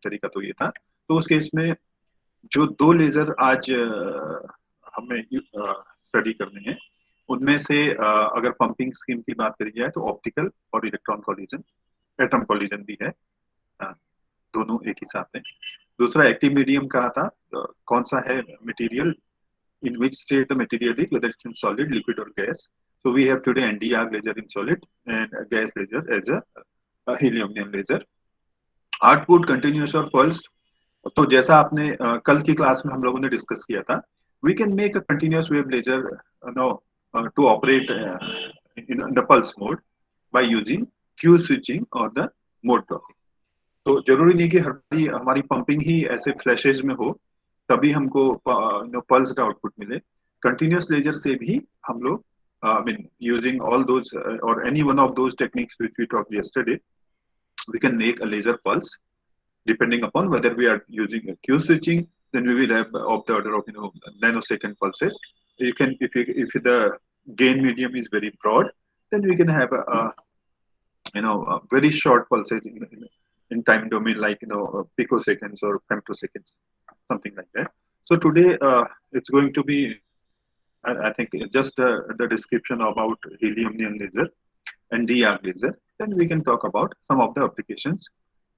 तरीका तो ये था। तो उस केस में जो दो लेजर आज हमें स्टडी करने हैं, उनमें से अगर पंपिंग स्कीम की बात करी जाए तो ऑप्टिकल और इलेक्ट्रॉन कॉलिजन, एटम कॉलिजन भी है, अ, दोनों एक ही साथ हैं। दूसरा एक्टिव मीडियम कहा था, कौन सा है material, in which state the material is, whether it's in solid, liquid or gas. So we have today Nd:Arc laser in solid and a gas laser as a helium neon laser. Output continuous or pulsed. तो जैसा आपने कल की class में हम लोगों ने discuss किया था, we can make a continuous wave laser no, to operate in the pulse mode by using Q switching or the mode blocking. तो जरूरी नहीं कि हमारी पंपिंग ही ऐसे फ्लैशेज में हो तभी हमको पल्स्ड आउटपुट मिले। कंटिन्यूअस लेजर से भी हम लोग I mean using all those और any one of those techniques which we talked yesterday, we can make a laser pulse depending upon whether we are using a Q switching, then we will have of the order of nanosecond pulses. You can if the gain medium is very broad, then we can have a very short pulses in time domain like picoseconds or femtoseconds, something like that. So today it's going to be I think just the description about helium neon laser and D-arc laser. Then we can talk about some of the applications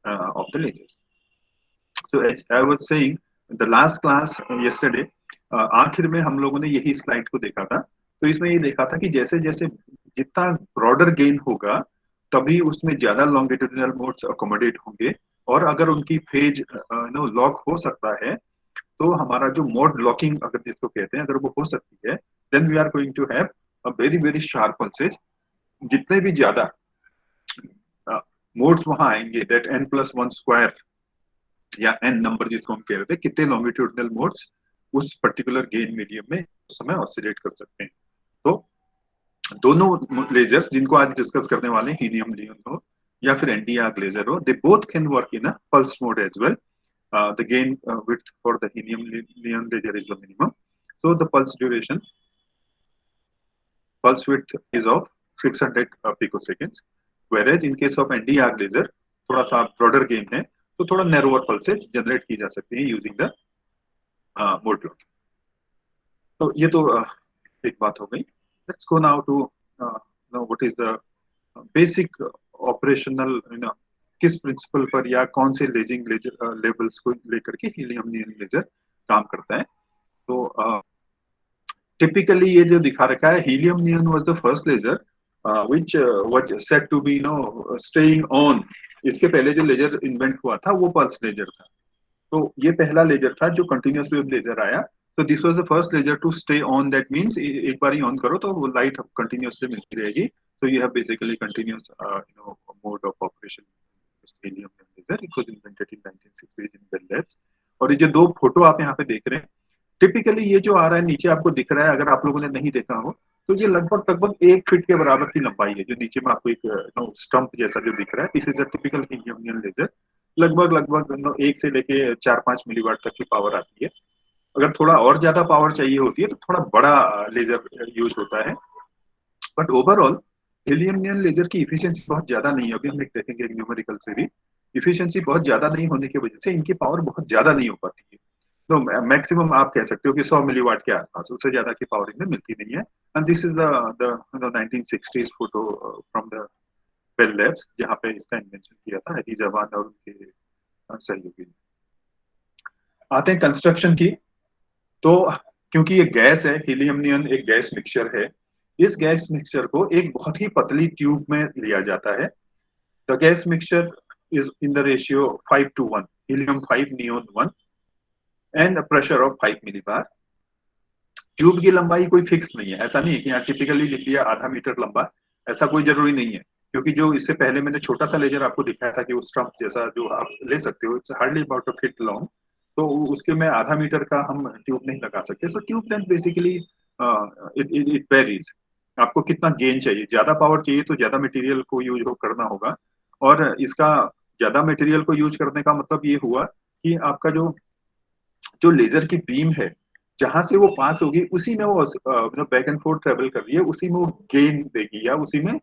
of the lasers. So as I was saying, the last class yesterday, आखिर में हम लोगों ने यही slide को देखा था। तो इसमें ये देखा था कि जैसे जैसे जितना ब्रॉडर गेन होगा तभी उसमें ज्यादा लॉन्गिट्यूडिनल मोड्स अकोमोडेट होंगे, और अगर उनकी फेज लॉक हो सकता है तो हमारा जो मोड लॉकिंग अगर जिसको कहते हैं, अगर वो हो सकती है, then we are going to have a very very sharp pulses. जितने भी ज्यादा मोड्स वहां आएंगे, दैट n+1 स्क्वायर या n नंबर जिसको हम कह रहे थे, कितने लॉन्गिट्यूडिनल मोड्स उस पर्टिकुलर गेन मीडियम में उस समय ऑसिलेट कर सकते हैं। तो दोनों लेजर्स जिनको आज डिस्कस करने वाले हैं, हीलियम नियॉन हो या फिर Nd:Arc लेजर हो, they both can work in a pulse mode as well. The gain width for the helium neon laser is the minimum, so the pulse width is of 600 picoseconds, whereas in case of Nd:Arc laser थोड़ा सा broader gain है तो थोड़ा narrower pulses generate की जा सकती है using the mode lock. तो ये तो एक बात हो गई। Let's go now to know what is the basic operational, किस प्रिंसिपल पर या कौन से लेजिंग लेजर लेवल्स को लेकर के हीलियम नियॉन लेजर काम करता है। तो टिपिकली ये जो दिखा रखा है, helium neon was the first laser which was said to be staying on. इसके पहले जो लेजर इन्वेंट हुआ था वो पल्स लेजर था। तो ये पहला लेजर था जो कंटिन्यूअस वेव लेजर आया। So this was the first laser to stay on. That means एक बार ही ऑन करो तो वो लाइट कंटिन्यूअसली मिलती रहेगी। So you have basically continuous mode of operation. Helium laser, it was invented in 1960s in Bell Labs. और ये जो दो फोटो आप यहाँ पे देख रहे हैं, टिपिकली ये जो आ रहा है नीचे आपको दिख रहा है, अगर आप लोगों ने नहीं देखा हो तो ये लगभग लगभग 1 फीट के बराबर की लंबाई है। जो नीचे में आपको एक स्टंप जैसा जो दिख रहा है, this is a typical helium neon laser. लगभग लगभग 1 से लेके 4-5 मिलीवाट तक की पावर आती है। अगर थोड़ा और ज्यादा पावर चाहिए होती है तो थोड़ा बड़ा लेजर यूज होता है, but overall helium neon laser की इफिशियंसी बहुत ज्यादा नहीं है। अभी हम एक देखेंगे एक न्यूमेरिकल से भी, इफिशियंसी बहुत ज्यादा नहीं होने की वजह से इनकी पावर बहुत ज्यादा नहीं हो पाती है। तो मैक्सिमम आप कह सकते हो कि 100 मिलीवाट के आसपास, उससे ज्यादा की पावर इनमें मिलती नहीं है। And this is the 1960s photo from the Bell Labs, जहाँ पे इसका इन्वेंशन किया था हरी जवान और उनके सहयोगी ने। आते हैं कंस्ट्रक्शन की। तो क्योंकि ये गैस है, हीलियम नियॉन एक गैस मिक्सचर है, इस गैस मिक्सचर को एक बहुत ही पतली ट्यूब में लिया जाता है। The gas mixture is in the ratio 5:1, helium 5 neon 1 and pressure of 5 millibar. Tube की लंबाई कोई फिक्स नहीं है, ऐसा नहीं है कि यहाँ टिपिकली लिख दिया आधा मीटर लंबा, ऐसा कोई जरूरी नहीं है। क्योंकि जो इससे पहले मैंने छोटा सा लेजर आपको दिखाया था कि वो स्टंप जैसा जो आप ले सकते हो, it's hardly about a feet long, तो उसके में आधा मीटर का हम ट्यूब नहीं लगा सकते। So tube length basically it varies. आपको कितना गेन चाहिए, ज्यादा पावर चाहिए तो ज्यादा मटेरियल को यूज करना होगा। और इसका ज्यादा मटेरियल को यूज करने का मतलब ये हुआ कि आपका जो जो लेजर की बीम है, जहां से वो पास होगी उसी में वो बैक एंड फोर्थ ट्रेवल कर रही है, उसी में वो गेन देगी या उसी में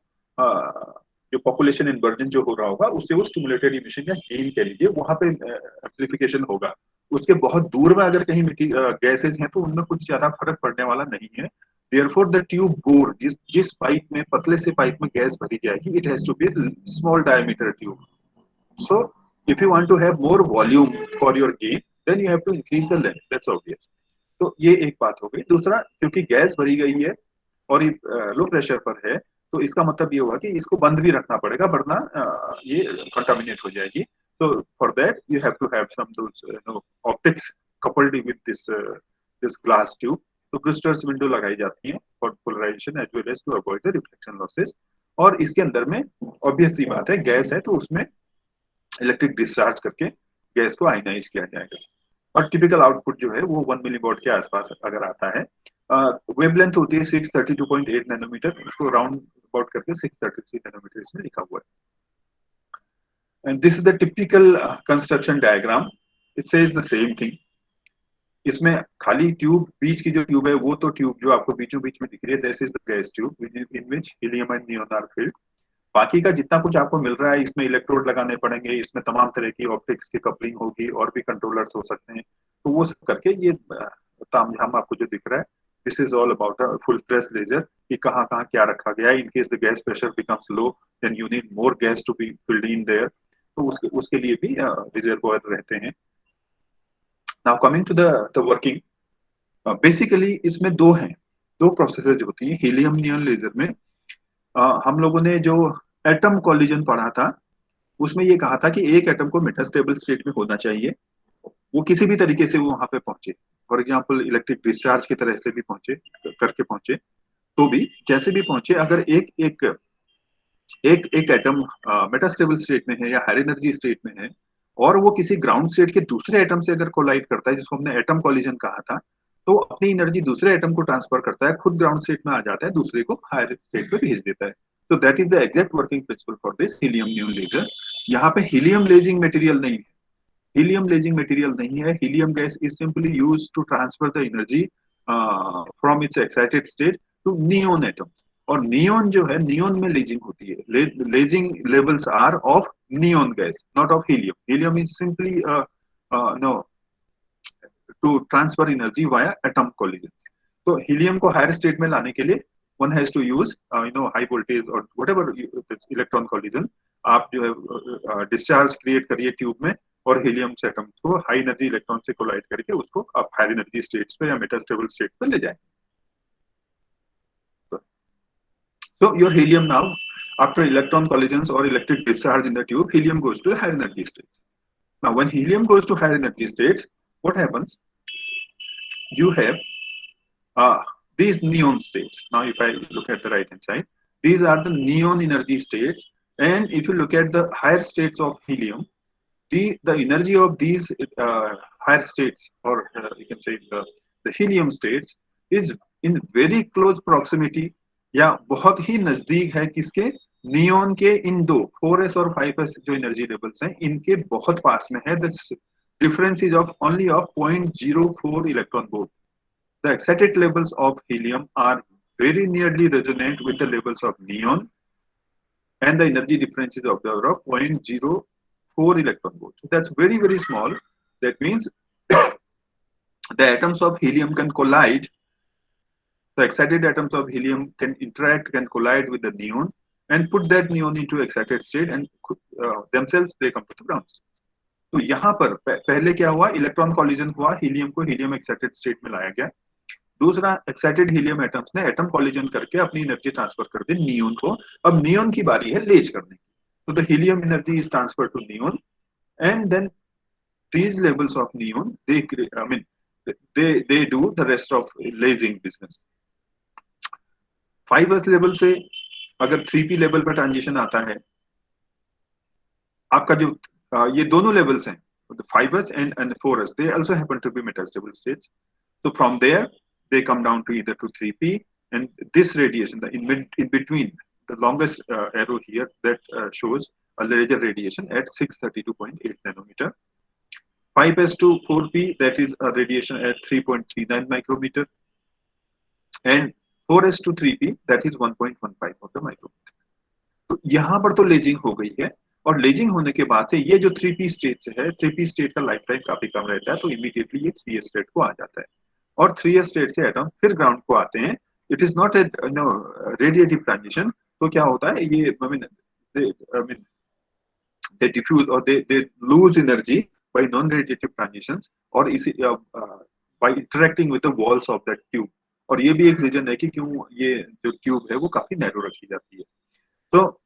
जो पॉपुलेशन इन्वर्जन जो हो रहा होगा उससे वो स्टिमुलेटेड इमिशन या गेन कह लीजिए वहां पे एम्प्लीफिकेशन होगा। उसके बहुत दूर में अगर कहीं गैसेज हैं तो उनमें कुछ ज्यादा फर्क पड़ने वाला नहीं है। देयरफॉर द ट्यूब बोर, जिस पाइप में, पतले से पाइप में गैस भरी जाएगी, it has to be small diameter tube. So if you want to have more volume for your gain, then you have to increase the length. That's obvious. तो ये एक बात हो गई। दूसरा, क्योंकि गैस भरी गई है और ये लो प्रेशर पर है, तो इसका मतलब ये हुआ कि इसको बंद भी रखना पड़ेगा, वरना ये कंटामिनेट हो जाएगी। So for that you have to have some those optics coupled with this glass tube. तो क्रिस्टल्स विंडो लगाई जाती हैं for polarization as well as to avoid the reflection losses. और इसके अंदर में ऑब्वियस सी बात है, गैस है तो उसमें इलेक्ट्रिक डिस्चार्ज करके गैस को आयनाइज किया जाएगा। और टिपिकल आउटपुट जो है वो 1 मिलीवॉट के आसपास अगर आता है। वेवलेंथ होती है 632.8 नैनोमीटर, उसको राउंड अबाउट करके 633 नैनोमीटर इसमें लिखा हुआ है। And this is the typical construction diagram, it says the same thing. इसमें खाली ट्यूब, बीच की जो ट्यूब है वो तो ट्यूब जो आपको बीचों बीच में दिख रही है, this is the gas tube in which helium and neon are filled. बाकी का जितना कुछ आपको मिल रहा है, इसमें इलेक्ट्रोड लगाने पड़ेंगे, इसमें तमाम तरह की ऑप्टिक्स की कपलिंग होगी और भी कंट्रोलर्स हो सकते हैं। तो वो सब करके ये तामझाम आपको जो दिख रहा है, this is all about a full press laser, कि कहाँ कहाँ क्या रखा गया है। In case the gas pressure becomes low, then you need more gas to be filled in there, तो उसके लिए भी रिजर्वॉयर रहते हैं। Now coming to the working, basically इसमें दो प्रोसेसेस होती हैं हीलियम नियॉन लेजर में। हम लोगों ने जो एटम कॉलिजन पढ़ा था उसमें ये कहा था कि एक एटम को मेटास्टेबल स्टेट में होना चाहिए, वो किसी भी तरीके से वो वहां पे पहुंचे, फॉर एग्जांपल इलेक्ट्रिक डिस्चार्ज की तरह से भी पहुंचे, करके पहुंचे, तो भी जैसे भी पहुंचे, अगर एक एक एक एक एटम मेटास्टेबल स्टेट में है या हाई एनर्जी स्टेट में है और वो किसी ग्राउंड स्टेट के दूसरे एटम से अगर कोलाइड करता है, जिसको हमने एटम कॉलिजन कहा था, तो अपनी एनर्जी दूसरे एटम को ट्रांसफर करता है, खुद ग्राउंड स्टेट में आ जाता है, दूसरे को हायर स्टेट पे भेज देता है। तो that is the exact working principle for this helium neon laser. यहाँ पे हीलियम लेजिंग मटेरियल नहीं है, हीलियम लेजिंग मटेरियल नहीं है। Helium gas is simply used to transfer the energy from its excited state to neon atom. और neon जो है, neon में लेजिंग होती है, lasing levels are of neon gas, not of helium. Helium is simply know to transfer energy via atom collision. तो helium को higher state में लाने के लिए one has to use high voltage or whatever electron collision। आप जो है discharge create करिए ट्यूब में और हीलियम से एटम को हाई एनर्जी इलेक्ट्रॉन से कोलाइड करके उसको आप हायर एनर्जी स्टेट्स पे या मेटास्टेबल स्टेट पे ले जाएं। So your helium now, after electron collisions or electric discharge in the tube, helium goes to higher energy states. Now when helium goes to higher energy states, what happens? You have uh, these neon states. Now if I look at the right hand side, these are the neon energy states, and if you look at the higher states of helium, the energy of these higher states, or you can say the helium states, is in very close proximity, या बहुत ही नजदीक है किसके, neon के। इन दो 4s और 5s जो energy levels हैं, इनके बहुत पास में है। The difference is of only of 0.04 electron volt. The excited levels of helium are very nearly resonant with the levels of neon, and the energy difference is of the order of 0.04 electron volt. So that's very, very small. That means the atoms of helium can collide. The excited atoms of helium can interact, can collide with the neon and put that neon into excited state, and themselves they come to the ground state. तो यहाँ पर पहले क्या हुआ, electron collision हुआ, helium को helium excited state में लाया गया। दूसरा, एक्साइटेड हीलियम एटम्स ने एटम कॉलिजन करके अपनी एनर्जी ट्रांसफर कर दी नियोन को। अब नियोन की बारी है लेज करने की। तो the helium energy is transfer to neon, and then these levels of neon, they do the rest of lasing business। 5s level से अगर 3p लेवल पर ट्रांजिशन आता है, आपका जो ये दोनों लेवल्स हैं, the 5s and 4s, they also happen to be metastable states। So from there they come down to either to 3p, and this radiation, in between, the longest arrow here that shows a laser radiation at 632.8 nanometer। 5s to 4p, that is a radiation at 3.39 micrometer, and 4s to 3p, that is 1.15 of the micrometer। तो यहाँ पर तो lazing हो गई है, और lazing होने के बाद से ये जो 3p स्टेट है, 3p स्टेट का लाइफ टाइम काफी कम रहता है, तो इमीडिएटली ये 3s स्टेट को आ जाता है, और 3s स्टेट से एटम फिर ग्राउंड को आते हैं। It is not a radiative transition. तो क्या होता है, ये I mean they diffuse or they lose energy by non-radiative transitions, और इसी by interacting with the walls of that tube। और ये भी एक रीजन है कि क्यों ये जो ट्यूब है वो काफी नैरो रखी जाती है। तो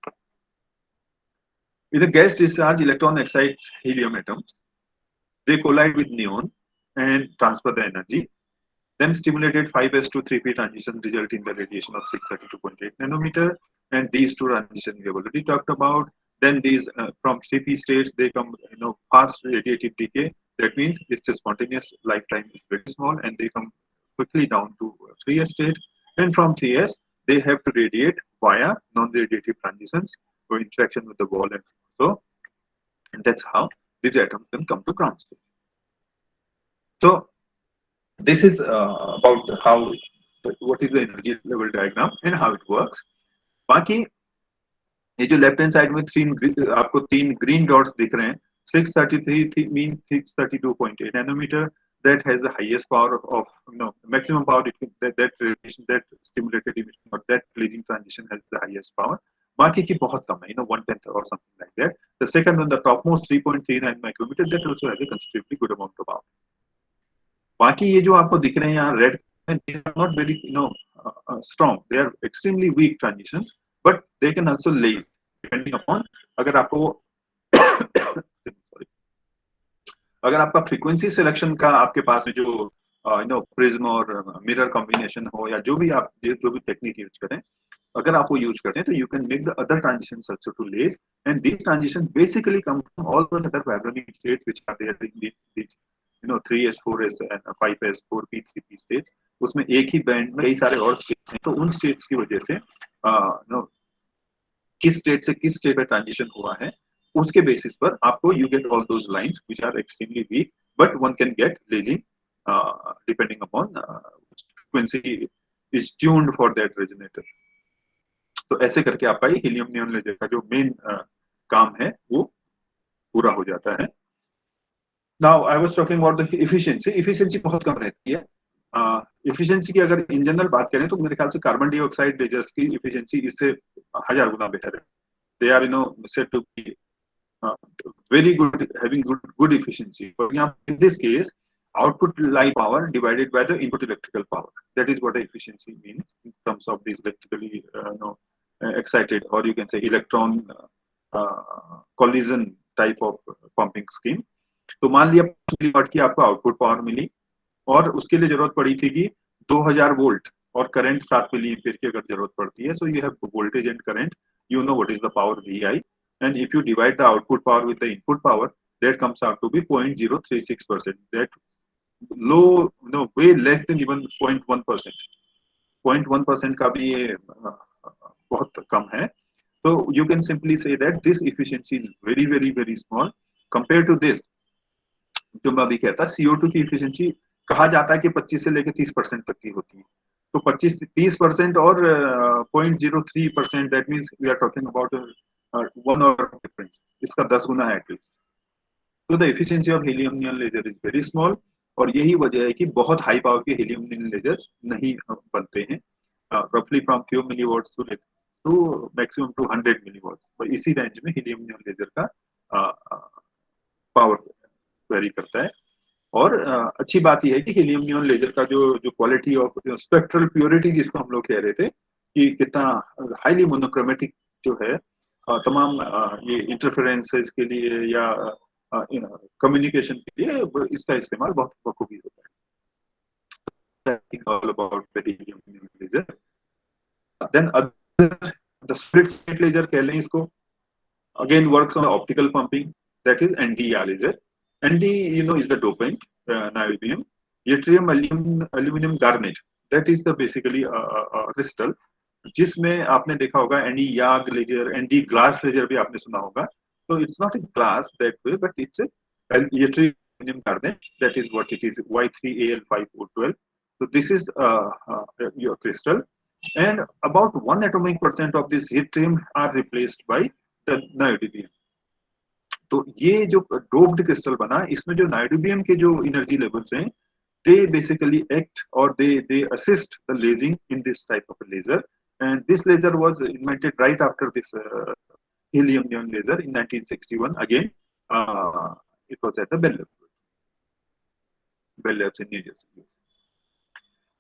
in the gas discharge, electron excites helium atoms, they collide with neon and transfer the energy. Then stimulated 5s to 3p transition result in the radiation of 632.8 nanometer. And these two transitions we have already talked about. Then these from 3p states they come fast radiative decay. That means it's a spontaneous lifetime is very small, and they come quickly down to 3s state. And from 3s they have to radiate via non-radiative transitions or interaction with the wall, and so, and that's how these atoms can come to ground state. So this is about how what is the energy level diagram and how it works. बाकी ये जो left hand side में आपको तीन green dots दिख रहे हैं, 633 mean 632.8 nanometer, that has the highest power of maximum power that radiation, that stimulated emission or that leading transition has the highest power. बाकी की बहुत कम है, 1/10 or something like that. The second one, the topmost 3.39 micrometer, that also has a considerably good amount of power. बाकी ये जो आपको दिख रहे हैं यहाँ red, these are not very strong, they are extremely weak transitions, but they can also lay depending upon अगर आपको अगर आपका फ्रीक्वेंसी सिलेक्शन का आपके पास में जो प्रिज्म और मिरर कॉम्बिनेशन हो, या जो भी आप जो भी टेक्निक यूज करें, अगर आप वो यूज करते हैं, तो you can make the other transitions also to lase, and these transition basically come from all the other vibrating states which are there in these 3s 4s and 5s 4p 3p states. उसमें एक ही band में कई सारे और states हैं, तो उन states की वजह से किस स्टेट से किस स्टेट में ट्रांजिशन हुआ है, उसके बेसिस पर आपको you get all those lines which are extremely weak, but one can get lasing depending upon frequency is tuned for that resonator. तो ऐसे करके आपका ये हीलियम नियॉन लेजर का जो मेन काम है वो पूरा हो जाता है। Now I was talking about the efficiency. Efficiency बहुत कम रहती है। एफिशिएंसी की अगर इन जनरल बात करें तो मेरे ख्याल से कार्बन डाइऑक्साइड लेजर्स की एफिशिएंसी इससे 1000 गुना बेहतर है। They are said to be very good, having good efficiency. For example, in this case, output light power divided by the input electrical power. That is what efficiency means in terms of this electrically excited, or you can say electron collision type of pumping scheme. तो मान लिया 5 milliwatt की आपको output power मिली, और उसके लिए जरूरत पड़ी थी कि 2000 वोल्ट और करंट 7 मिली एम्पीयर की अगर जरूरत पड़ती है, सो you have voltage and current, you know what is the power VI, and if you divide the output power with the input power, that comes out to be 0.036%. That low, way less than even 0.1%. 0.1% का भी ये बहुत कम है। So you can simply say that this efficiency is very very very small compared to this। जो मैं अभी कहता, CO2 की efficiency कहा जाता है कि 25 से लेकर 30% तक की होती है, तो 25-30% और 0.03%, that means we are talking about 1 और डिफरेंस, इसका 10 गुना है एटलीस्ट। तो the efficiency of helium neon laser is very small, और यही वजह है कि बहुत हाई पावर के हीलियम नियॉन लेजर्स नहीं बनते हैं। रफली from few milliwatts to maximum to 100 milliwatts, तो इसी रेंज में हीलियम नियॉन लेजर का पावर वेरी करता है। और अच्छी बात यह है कि हीलियम नियॉन लेजर का जो क्वालिटी ऑफ स्पेक्ट्रल प्योरिटी जिसको हम लोग कह रहे थे कि कितना हाईली मोनोक्रोमेटिक जो है, तमाम ये इंटरफेरेंसेस के लिए या कम्युनिकेशन के लिए इसका इस्तेमाल बहुत बखूबी होता है। all about the helium neon laser. Then other, the split state laser कह लें इसको, again works on optical pumping, that is NdR laser. Nd is the dopant, niobium. Yttrium aluminum garnet, that is the basically crystal, जिसमें आपने देखा होगा Nd याग laser, Nd glass laser भी आपने सुना होगा। So it's not a glass that way, but it's a yttrium aluminum garnet, that is what it is, Y3Al5O12. So this is your crystal, and about 1 atomic percent of this yttrium are replaced by the neodymium. तो ये जो doped crystal बना, इसमें जो नाइडोबियम के जो energy levels हैं, they basically act or they assist the lasing in this type of a laser, and this laser was invented right after this helium neon laser in 1961. Again, it was at the Bell Labs in New Jersey.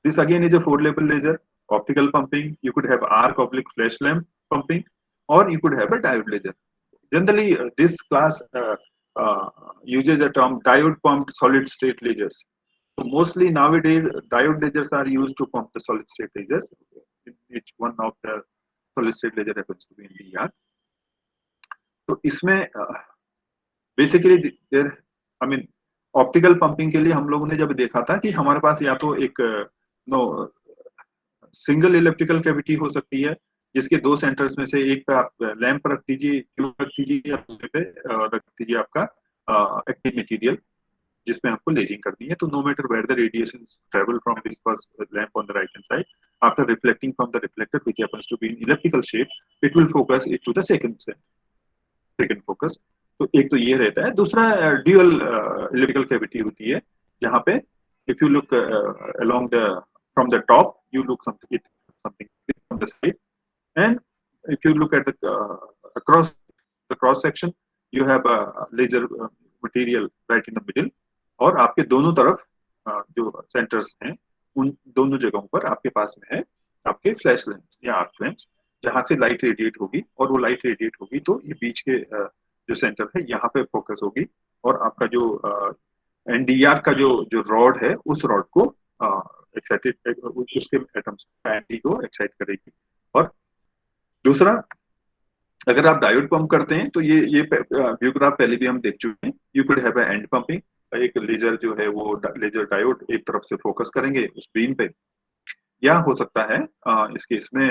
This again is a 4-level laser. Optical pumping, you could have arc oblique flash lamp pumping, or you could have a diode laser. Generally, this class uses a term diode pumped solid state lasers. So mostly nowadays, diode lasers are used to pump the solid state lasers. Each one of the solid state laser happens to be in DR. तो इसमें basically there, I mean optical pumping के लिए हम लोगों ने जब देखा था कि हमारे पास या तो एक नो सिंगल इलेक्ट्रिकल कैविटी हो सकती है, जिसके 2 सेंटर्स में से एक पे आप लैंप रख दीजिए, ट्यूब रख दीजिए, या दूसरे पे रख दीजिए आपका एक्टिव मटेरियल जिसमें आपको लेजिंग करनी है. तो no matter where the radiations travel from this first lamp on the right hand side, after reflecting from the reflector which happens to be in electrical shape, it will focus it to the second focus. तो एक तो ये रहता है. दूसरा dual electrical cavity होती है, जहां पे if you look along the from the top, you look something from the side, and if you look at the across the cross section, you have a laser material right in the middle, और आपके दोनों तरफ जो centres हैं, उन दोनों जगहों पर आपके पास में है आपके फ्लैश लैंप्स या आर्क लैंप्स, जहां से लाइट रेडिएट होगी, और वो लाइट रेडिएट होगी तो ये बीच के जो सेंटर है यहाँ पे फोकस होगी, और आपका जो एनडीआर का जो रॉड है, उस रॉड को एक्साइटेड, उसके एटम्स एंटी को एक्साइट करेगी. और दूसरा, अगर आप डायोड पंप करते हैं तो ये व्यूग्राफ पहले भी हम देख चुके हैं. You could have and pumping, एक लेजर जो है वो लेजर डायोड एक तरफ से फोकस करेंगे उस बीम पे, या हो सकता है इसके इसमें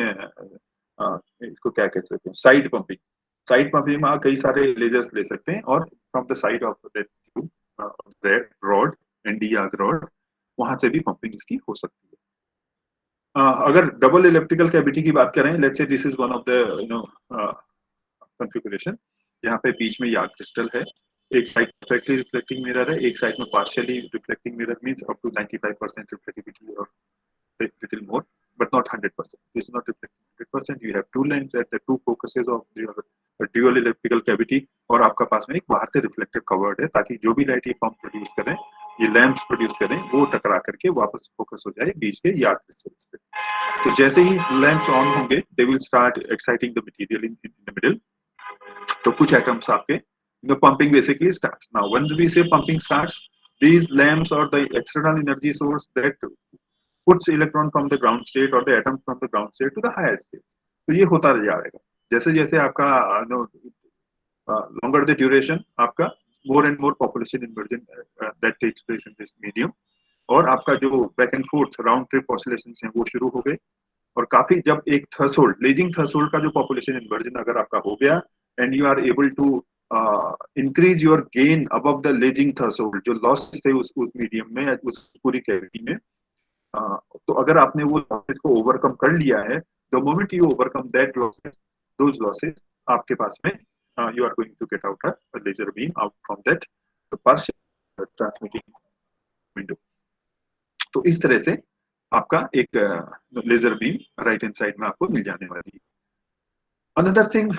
इसको क्या कह सकते हैं, साइड पंपिंग. साइड पंपिंग में आप कई सारे लेजर्स ले सकते हैं, और from the side of that rod, NDR rod, वहां से भी पंपिंग इसकी हो सकती है. अगर डबल इलेक्ट्रिकल कैविटी की बात करें, let's say this is one of the configuration, जहाँ पे बीच में यार्ड क्रिस्टल है, एक साइड परफेक्टली रिफ्लेक्टिंग मिरर है, एक साइड में partially reflecting mirror, means up to 95% reflectivity और little more, but not 100%. This is not reflecting 100%. You have two lens at the two focuses of your dual electrical cavity, और आपका पास में एक बाहर से रिफ्लेक्टिव कवर्ड है, ताकि जो भी लाइट ये पंप प्रोड्यूस करें, ये लैंप्स प्रोड्यूस करें, वो टकरा करके वापस फोकस हो जाए बीच के यार्ड क्रिस्टल्स पे. तो जैसे ही लैंप्स ऑन होंगे, they will start exciting the material in the middle. तो कुछ एटम्स आपके pumping basically starts. Now when we say pumping starts, these lamps or the external energy source that puts electron from the ground state or the atom from the ground state to the higher state. तो ये होता जाएगा जैसे जैसे आपका longer the duration, आपका more and more population inversion that takes place in this medium, और आपका जो back and forth round trip oscillations हैं वो शुरू हो गए. और काफी जब एक थ्रेशोल्ड, लेजिंग थ्रेशोल्ड का जो पॉपुलेशन इन्वर्जन अगर आपका हो गया, and you are able to increase your gain above the lasing threshold, जो लॉस थे उस मीडियम में, उस पूरी कैविटी में, तो अगर आपने वो लॉसेस को ओवरकम कर लिया है, the moment you overcome that losses, those losses, आपके पास में you are going to get out a laser beam out from that partial transmitting window. तो इस तरह से आपका एक laser beam right hand side में आपको मिल जाने वाली है. अनदर थिंग,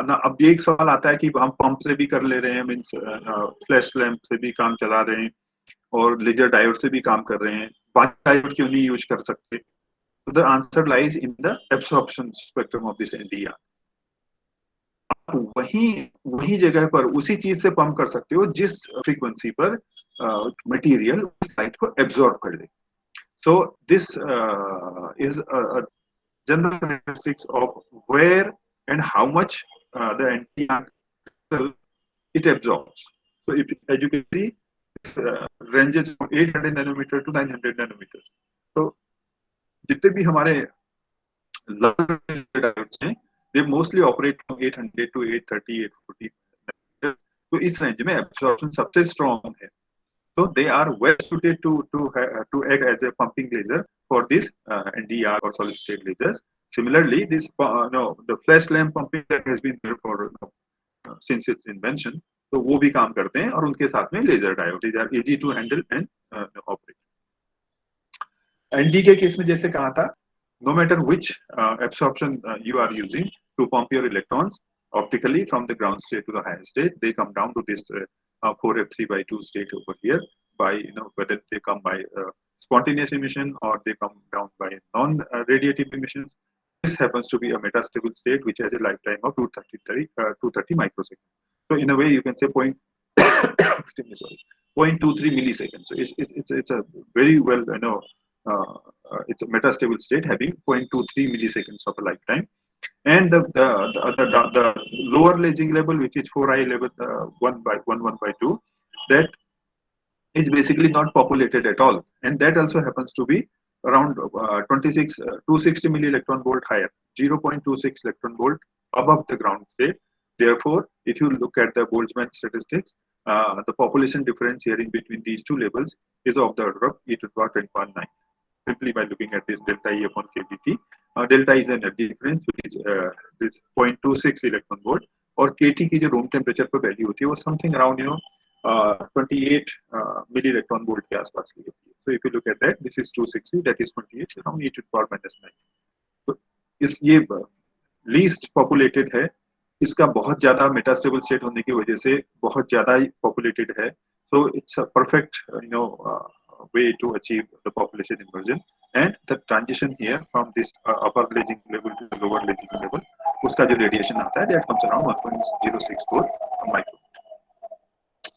ना अब ये एक सवाल आता है कि हम पंप से भी कर ले रहे हैं, मींस फ्लैश लैंप से भी काम चला रहे हैं, और लेजर डायोड से भी काम कर रहे हैं, 5 डायोड क्यों नहीं यूज कर सकते? The answer lies in the absorption spectrum of this NDR. आप वही जगह पर उसी चीज से पंप कर सकते हो जिस फ्रीक्वेंसी पर मटेरियल लाइट को एब्सॉर्ब कर ले. So this is a general characteristics of where and how much the antenna it absorbs. So if, as you can see, ranges from 800 nanometer to 900 nanometer. So जितने भी हमारे diodes हैं, they mostly operate from 800 to 830, 840 nanometer. तो इस range में absorption सबसे strong है. So they are well suited to act as a pumping laser for this NDR or solid state lasers. Similarly, this no, the flash lamp pumping that has been there for since its invention, तो वो भी काम करते हैं और उनके साथ में laser diode is are easy to handle and operate. ND के केस में जैसे कहा था, no matter which absorption you are using to pump your electrons optically from the ground state to the higher state, they come down to this 4f3 by 2 state over here by, whether they come by spontaneous emission or they come down by non-radiative emissions. This happens to be a metastable state which has a lifetime of 230 microseconds. So in a way you can say extremely sorry, 0.23 milliseconds. So it's a very well, it's a metastable state having 0.23 milliseconds of a lifetime. And the lower lasing level, which is 4i level 1 by 2, that is basically not populated at all, and that also happens to be around 260 milli electron volt higher, 0.26 electron volt above the ground state. Therefore, if you look at the Boltzmann statistics, the population difference here in between these two levels is of the order of e to the power 10.9. Simply by looking at this delta E upon kBT. Delta is an energy difference which is this 0.26 electron volt, और KT की जो room temperature पर value होती है वो something around 28 milli electron volt के आसपास की होती है. So if you look at that, this is 260, that is 28 around e to the power minus 9. तो इस ये least populated है, इसका बहुत ज्यादा मेटास्टेबल स्टेट होने की वजह से बहुत ज्यादा पॉपुलेटेड है. So it's a perfect way to achieve the population inversion, and the transition here from this upper lasing level to the lower lasing level, उसका जो radiation आता है that comes around 1.064 micro.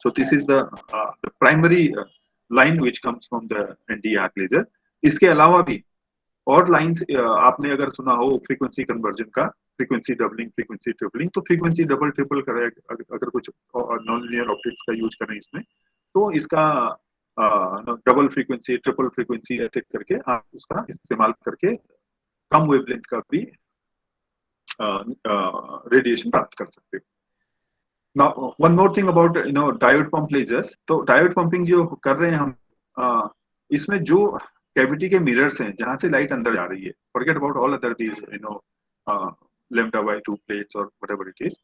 So this is the primary line which comes from the ND arc laser. इसके अलावा भी और lines आपने अगर सुना हो फ्रीक्वेंसी कन्वर्जन का, फ्रीक्वेंसी डबलिंग, फ्रीक्वेंसी ट्रिपलिंग, तो फ्रीक्वेंसी डबल ट्रिपल करें अगर कुछ नॉन लीनियर ऑप्टिक्स का यूज करें इसमें, तो इसका डबल फ्रीक्वेंसी, ट्रिपल फ्रीक्वेंसी ऐसे करके आप उसका इस्तेमाल करके कम वेवलेंथ का भी रेडिएशन प्राप्त कर सकते हो. Now, one more thing about diode pump lasers. तो डायोड पंपिंग जो कर रहे हैं हम, इसमें जो कैविटी के मिरर्स हैं जहां से लाइट अंदर जा रही है, forget about all other these lambda by 2 plates or whatever it is.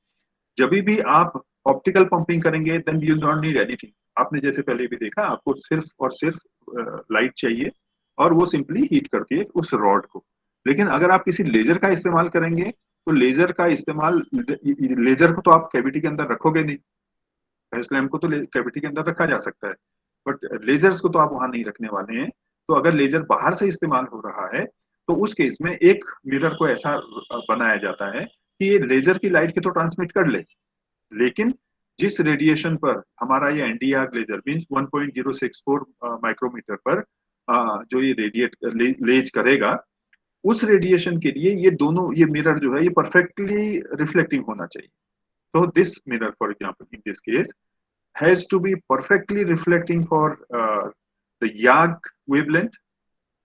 जब भी आप ऑप्टिकल पंपिंग करेंगे then you don't need anything. आपने जैसे पहले भी देखा, आपको सिर्फ और सिर्फ लाइट चाहिए और वो सिंपली हीट करती है उस रॉड को. लेकिन अगर आप किसी लेजर का इस्तेमाल करेंगे तो लेजर का इस्तेमाल, लेजर को तो आप कैविटी के अंदर रखोगे नहीं, फेस लैम्प को तो कैविटी के अंदर रखा जा सकता है, बट लेजर्स को तो आप वहां नहीं रखने वाले हैं. तो अगर लेजर बाहर से इस्तेमाल हो रहा है तो उस केस में एक मिरर को ऐसा बनाया जाता है कि ये लेजर की लाइट के तो ट्रांसमिट कर ले, लेकिन जिस रेडिएशन पर हमारा ये एनडीआर लेजर मींस 1.064 माइक्रोमीटर पर जो ये रेडिएट लेज करेगा, उस रेडिएशन के लिए ये दोनों, ये मिरर जो है ये परफेक्टली रिफ्लेक्टिंग होना चाहिए. तो this mirror for example in this case has to be perfectly reflecting for the YAG wavelength,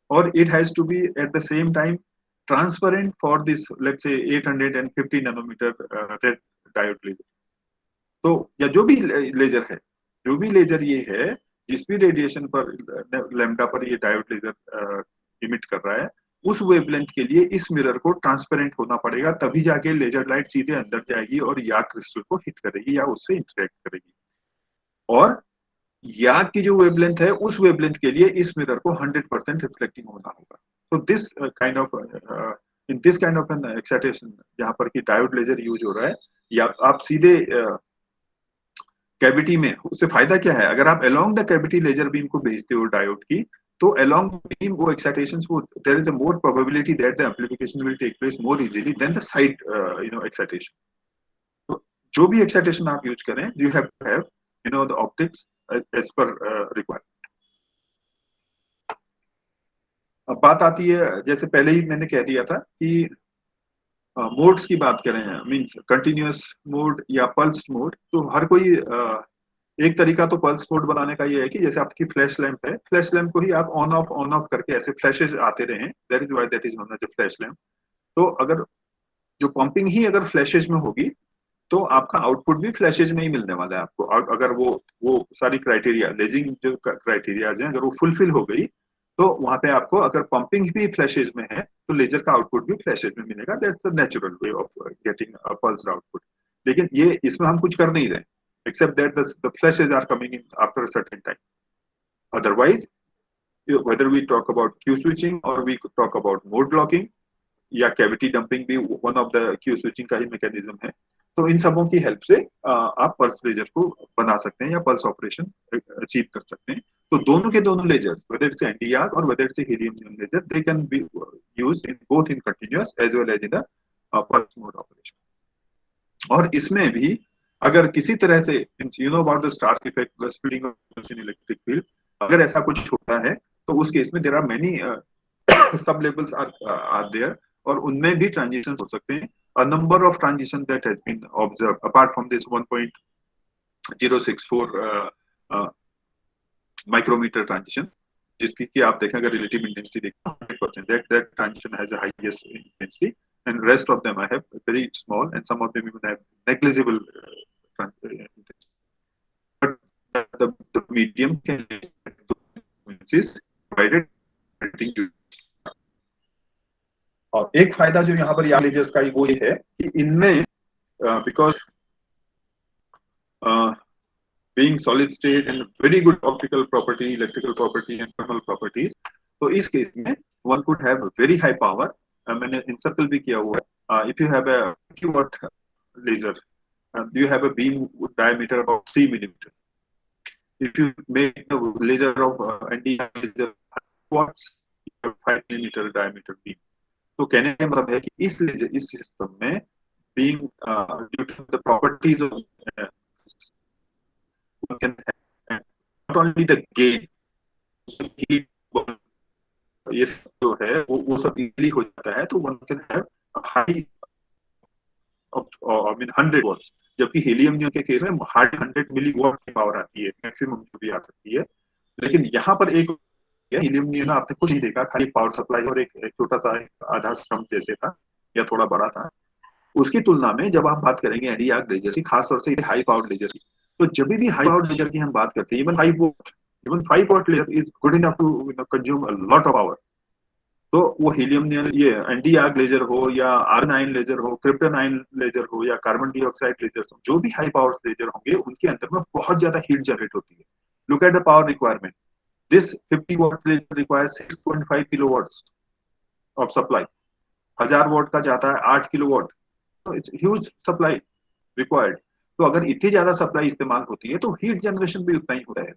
or it has to be at the same time transparent for this, let's say 850 nanometer red diode laser. तो या जो भी laser है, जो भी laser ये है, जिस भी रेडिएशन पर लैम्डा पर ये डायोड लेजर इमिट कर रहा है, उस वेवलेंथ के लिए इस मिरर को ट्रांसपेरेंट होना पड़ेगा, तभी जाके लेजर लाइट सीधे अंदर जाएगी और या क्रिस्टल को हिट करेगी या उससे इंटरेक्ट करेगी. और या की जो वेवलेंथ है उस वेवलेंथ के लिए इस मिरर को 100% रिफ्लेक्टिंग होना होगा. तो this kind of in this kind of an excitation जहां पर कि डायोड लेजर यूज हो रहा है, या आप सीधे कैविटी में, उससे फायदा क्या है, अगर आप along the cavity laser beam को भेजते हो डायोड की, तो अलोंग बीम वो एक्साइटेशंस वो there is a more probability that the amplification will take place more easily than the side excitation. तो जो भी एक्साइटेशन आप यूज करें, you have to have the optics as per requirement. अब बात आती है, जैसे पहले ही मैंने कह दिया था कि मोड्स की बात करें, मींस कंटिन्यूअस मोड या पल्स्ड मोड, तो हर कोई एक तरीका तो पल्स मोड बनाने का ये है कि जैसे आपकी फ्लैश लैंप है, फ्लैश लैंप को ही आप ऑन ऑफ करके ऐसे फ्लैशेस आते रहे, that is why that is known as flash lamp. तो अगर जो पंपिंग ही अगर फ्लैशेस में होगी तो आपका आउटपुट भी फ्लैशेज में ही मिलने वाला है आपको। और अगर वो सारी क्राइटेरिया, लेजिंग जो क्राइटेरियाज हैं, अगर वो फुलफिल हो गई, तो वहां पे आपको अगर पंपिंग भी फ्लैशेज में है तो लेजर का आउटपुट भी फ्लैशेज में मिलेगा। That's the natural way of getting pulse output. लेकिन ये इसमें हम कुछ कर नहीं रहे, except that the flashes are coming in after a certain time. Otherwise whether we talk about Q switching or we could talk about mode locking या cavity dumping भी one of the Q switching का ही mechanism है। तो इन सबों की help से आप pulse laser को बना सकते हैं या पल्स ऑपरेशन अचीव कर सकते हैं। तो दोनों के दोनों lasers, whether it's anti arc और whether it's helium neon laser, they can be used in both in continuous as well as in the pulse mode operation. और इसमें भी अगर किसी तरह से, you know about the Stark effect, the splitting of electric field, अगर ऐसा कुछ होता है तो उस केस में there are many sub levels are there, और उनमें भी ट्रांजिशन हो सकते हैं। A number of transition that has been observe apart from this 1.064 micrometer transition, जिसकी कि आप देखें अगर रिलेटिव इंटेंसिटी देखें 100%, that transition has a highest intensity, and rest of them I have very small, and some of them even have negligible intensity. But the medium can is provided. और एक फायदा जो यहाँ पर यार लेजर्स का वो ये है कि इनमें because being solid state and very good optical property, electrical property and thermal properties, तो इस केस में one could have very high power. मैंने इंसर्कल भी किया हुआ है. If you have a 50 watt laser, you have a beam diameter of 3 millimeter. If you make a laser of ND laser watts, you have 5 millimeter diameter beam. तो कहने का मतलब है कि इस लेजर, इस सिस्टम में being due to the properties of one can have not only the gain, heat, ये जो है वो सब इजीली हो जाता है, तो one can have high I mean 100 watts, जबकि हीलियम नियन के केस में हार्ड 100 मिली वॉट की पावर आती है, मैक्सिमम जो भी आ सकती है। लेकिन यहाँ पर एक हीलियम नियन आपने कुछ नहीं देखा, खाली पावर सप्लाई और एक छोटा सा आधा स्टम्प जैसे था या थोड़ा बड़ा था। उसकी तुलना में जब आप बात करेंगे एडी आर्क लेजर की, खासतौर से हाई पावर लेजर की, तो जब भी हाई पावर लेजर की हम बात करते हैं, even 5 watt laser is good enough to consume a lot of power. तो वो हीलियम नियन, ये एंटी आर्क लेजर हो या आर्गनाइन लेजर हो, क्रिप्टोनाइन लेजर हो या कार्बन डाइऑक्साइड लेजर हो, जो भी हाई पावर लेजर होंगे उनके अंदर में बहुत ज्यादा हीट जनरेट होती है। Look at the power requirement, this 50 watt laser requires 6.5 kilowatts of supply, 1000 watt का जाता है 8 किलोवाट, तो इट्स ह्यूज सप्लाई रिक्वायर्ड। तो अगर इतनी ज्यादा सप्लाई इस्तेमाल होती है तो हीट जनरेशन भी उतना ही हो रहा है।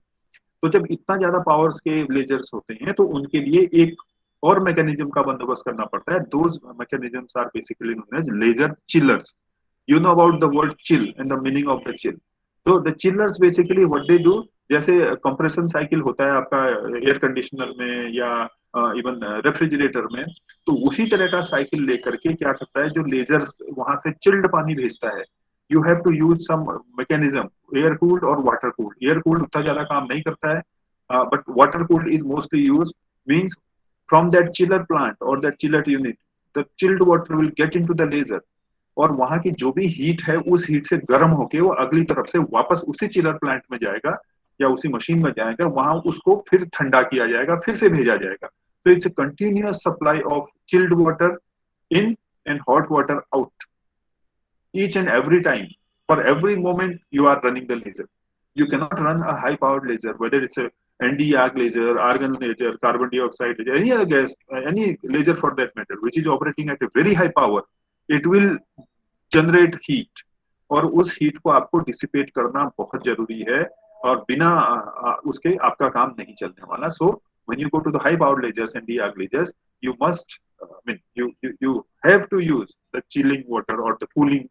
तो जब इतना ज्यादा पावर्स के लेजर्स होते हैं तो उनके लिए एक और मैकेनिज्म का बंदोबस्त करना पड़ता है। Those mechanisms are basically known as laser chillers. You know about the word chill and the meaning of the chill. तो the chillers basically what they do, जैसे कंप्रेशन साइकिल होता है आपका एयर कंडीशनर में या इवन रेफ्रिजरेटर में, तो उसी तरह का साइकिल लेकर के क्या करता है, जो लेजर्स वहां से चिल्ड पानी भेजता है, you have to use some mechanism, air cooled और वाटर कूल्ड। एयर कूल्ड उतना ज्यादा काम नहीं करता है, but water cooled is mostly use, means from that chiller plant or that chiller unit, the chilled water will get into the laser, और वहां की जो भी हीट है उस हीट से गर्म होके वो अगली तरफ से वापस उसी चिलर प्लांट में जाएगा या उसी मशीन में जाएगा, वहां उसको फिर ठंडा किया जाएगा, फिर से भेजा जाएगा। तो it's a continuous supply of chilled water in and hot water out each and every time. For every moment you are running the laser. You cannot run a high powered laser, whether it's a ND arc laser, argon laser, carbon dioxide laser, any other gas, any laser for that matter, which is operating at a very high power, it will generate heat, और उस heat को आपको dissipate करना बहुत जरूरी है, और बिना उसके आपका काम नहीं चलने वाला। सो when you go to the high power lasers and the arc lasers, you must you have to use the chilling water or the cooling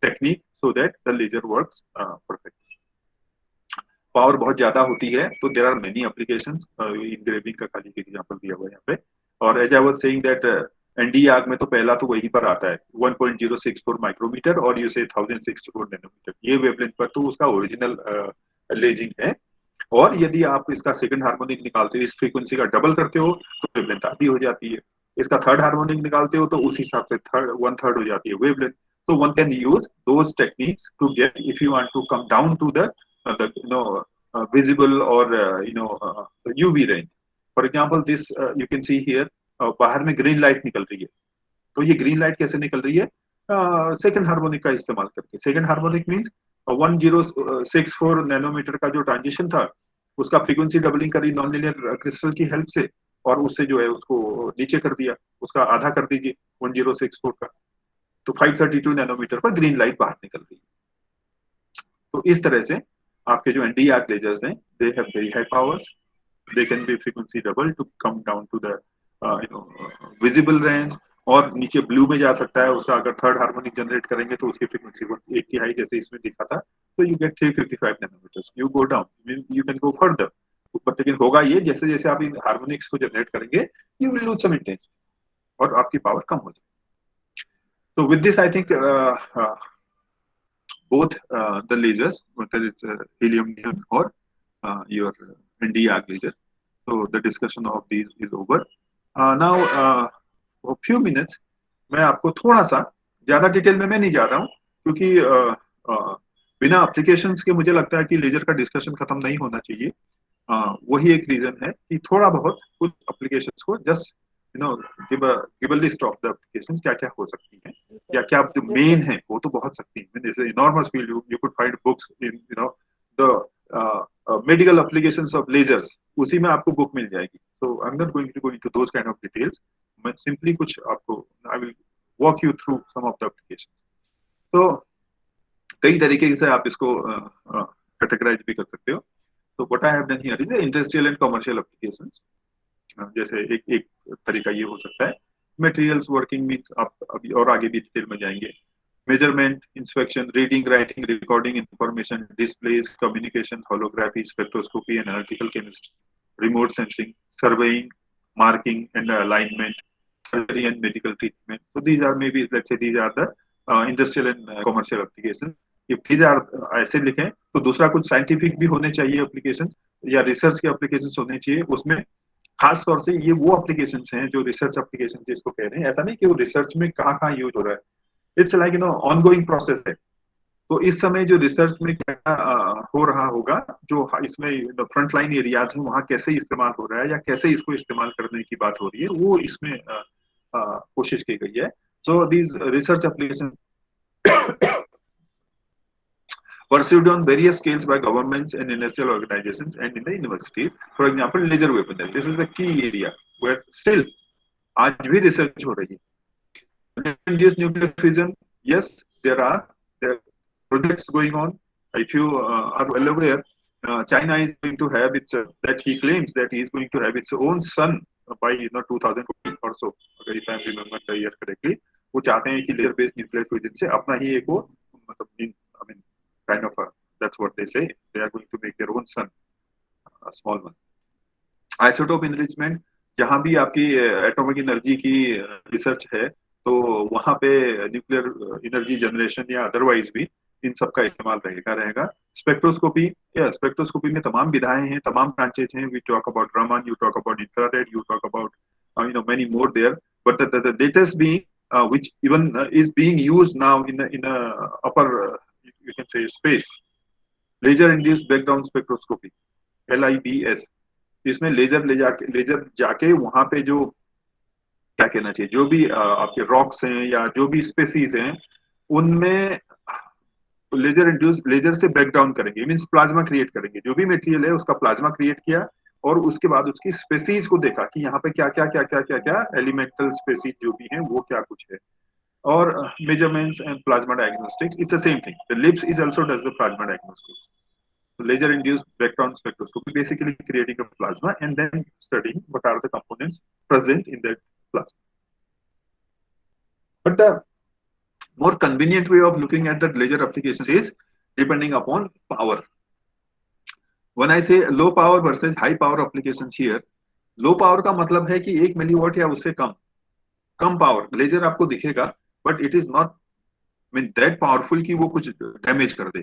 technique so that the laser works perfectly. Power बहुत ज्यादा होती है तो there are many applications, engraving का खाली example दिया हुआ है यहाँ पे। और as I was saying that ND arc में तो पहला तो वहीं पर आता है 1.064 माइक्रोमीटर और यू से 1064 नैनोमीटर, ये वेवलेंथ पर तो उसका ओरिजिनल लेजिंग है। और यदि आप इसका सेकंड हार्मोनिक निकालते हो, इस फ्रीक्वेंसी का डबल करते हो तो वेवलेंथ आधी हो जाती है। इसका थर्ड हार्मोनिक निकालते हो तो उस हिसाब से 1/3 हो जाती है wavelength. So one can use those techniques to get, if you want to come down to the visible or the UV range. For example, this you can see here, बाहर में ग्रीन लाइट निकल रही है. तो ये green light कैसे निकल रही है? सेकंड हार्मोनिक का इस्तेमाल करके. सेकंड हार्मोनिक मींस 1064 नैनोमीटर का जो ट्रांजिशन था, उसका फ्रीक्वेंसी डबलिंग करी नॉन लीनियर क्रिस्टल की हेल्प से, और उससे जो है उसको नीचे कर दिया, उसका आधा कर दीजिए 1064 का, तो 532 नैनोमीटर पर ग्रीन लाइट बाहर निकल रही है. तो इस तरह से आपके जो एनडी आर्क लेजर्स हैं, they have very high powers, they can be frequency double to come down to the visible range, और नीचे ब्लू में जा सकता है. उसका अगर थर्ड हार्मोनिक जनरेट करेंगे तो उसकी फ्रीक्वेंसी 1/3 जैसे इसमें दिखा था, तो you get 355 nanometers. You go down, you can go further, but लेकिन होगा ये, जैसे जैसे आप इन हार्मोनिक्स को जनरेट करेंगे, you will lose some intensity और आपकी पावर कम हो जाएगी. तो with this I think both the lasers, whether it's helium neon or your ND arc laser. So the discussion of these is over. Now, for few minutes, मैं आपको थोड़ा सा, ज्यादा डिटेल में मैं नहीं जा रहा हूँ, क्योंकि बिना एप्लीकेशंस के मुझे लगता है कि लेजर का डिस्कशन खत्म नहीं होना चाहिए. वही एक रीजन है कि थोड़ा बहुत कुछ एप्लीकेशंस को just give a list of the applications, क्या क्या हो सकती हैं, या क्या जो मेन है वो तो बहुत सकती है. जैसे enormous field, you could find books in the medical applications of lasers, उसी में आपको बुक मिल जाएगी. So I am not going to go into those kind of details. मैं सिंपली कुछ आपको, I will walk you through some of the applications. तो कई तरीके से आप इसको कैटेगराइज भी कर सकते हो. तो what I have done here is industrial and commercial applications. जैसे एक तरीका ये हो सकता है, मटेरियल्स वर्किंग मींस आप अभी और आगे भी डिटेल में जाएंगे. Measurement, inspection, reading, writing, recording information, displays, communication, holography, spectroscopy, analytical chemistry, remote sensing, surveying, marking and alignment, surgery and medical treatment. So these are maybe, let's say these are the industrial and commercial applications. If these are ऐसे लिखें तो दूसरा कुछ scientific भी होने चाहिए application, या research के एप्लीकेशंस होने चाहिए. उसमें खास तौर से ये वो एप्लीकेशंस हैं जो रिसर्च एप्लीकेशन जिसको कह रहे हैं. ऐसा नहीं कि वो रिसर्च में कहाँ यूज हो रहा है, इट्स लाइक ऑनगोइंग प्रोसेस है. तो इस समय जो रिसर्च में क्या हो रहा होगा, जो इसमें फ्रंट लाइन एरियाज है, वहां कैसे इस्तेमाल हो रहा है या कैसे इसको इस्तेमाल करने की बात हो रही है, वो इसमें कोशिश की गई है. So these research application pursued on various scales by governments and industrial organizations and in the universities. For example, laser weaponry. This is the key area where still आज भी research हो रही है. Induced nuclear fission, yes, there are projects going on. If you are well aware, China is going to have its that he claims that he is going to have its own sun by 2014 or so, if I remember the year correctly. वो चाहते हैं कि laser based nuclear fusion से अपना ही एक वो, मतलब I mean kind of that's what they say, they are going to make their own sun, a small one. Isotope enrichment, जहां भी आपकी एटॉमिक एनर्जी की रिसर्च है, तो वहां पे न्यूक्लियर एनर्जी जनरेशन या अदरवाइज भी इन सब का इस्तेमाल रहेगा. स्पेक्ट्रोस्कोपी, या स्पेक्ट्रोस्कोपी में तमाम विधाएं हैं, तमाम ब्रांचेस हैं. We talk about Raman, you talk about infrared, you talk about many more there, but the latest being which even is being used now in a upper you can say space, laser induced background spectroscopy, LIBS. इसमें laser जाके वहां पे जो क्या कहना चाहिए, जो भी आपके रॉक्स हैं या जो भी स्पेसीज हैं, उनमें लेजर इंड्यूस, लेजर से ब्रेकडाउन करेंगे, मींस प्लाज्मा क्रिएट करेंगे. जो भी मटेरियल है उसका प्लाज्मा क्रिएट किया, और उसके बाद उसकी स्पेसीज को देखा कि यहाँ पे क्या क्या क्या क्या क्या क्या एलिमेंटल स्पेसीज जो भी हैं वो क्या कुछ है. और measurements and plasma diagnostics, it's the same thing. The LIBS is also does the plasma diagnostics. So laser induced background spectroscopy, basically creating a plasma and then studying what are the components present in that plasma. But the more convenient way of looking at the laser applications is depending upon power. When I say low power versus high power applications here, low power का मतलब है कि 1 milliwatt या उससे कम power laser आपको दिखेगा, but it is not that powerful कि वो कुछ डैमेज कर दे.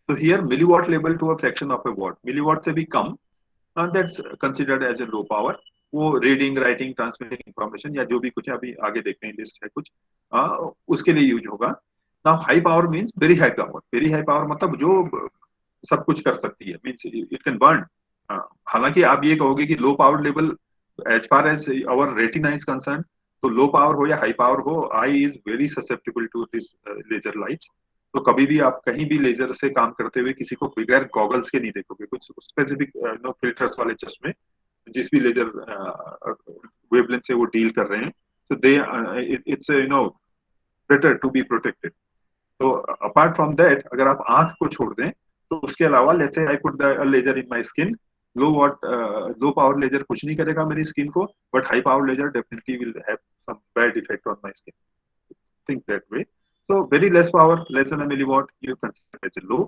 तो here milliwatt level to a fraction of a watt, milliwatt से भी कम, that's considered as a low power. वो रीडिंग, राइटिंग, ट्रांसमिटिंग इंफॉर्मेशन या जो भी कुछ है, अभी आगे देखते हैं लिस्ट है कुछ, उसके लिए यूज होगा. Now high power means very high power, very high power मतलब जो सब कुछ कर सकती है, मीन्स इट कैन बर्न। हालांकि आप ये कहोगे कि low power level as far as our retina is concern, तो लो पावर हो या हाई पावर हो, eye is very susceptible to this laser lights. तो कभी भी आप कहीं भी लेजर से काम करते हुए किसी को बगैर गॉगल्स के नहीं देखोगे, कुछ स्पेसिफिक नो फिल्टर्स वाले चश्मे जिस भी लेजर वेवलेंथ से वो डील कर रहे हैं, तो they it's you know better to be protected. तो अपार्ट फ्रॉम दैट, अगर आप आंख को छोड़ दें, तो उसके अलावा let's say I put the laser in my skin, low power laser कुछ नहीं करेगा मेरी स्किन को, but high power laser definitely will have some bad effect on my skin. Think that way. So very less power, less than a milliwatt, you consider as a low,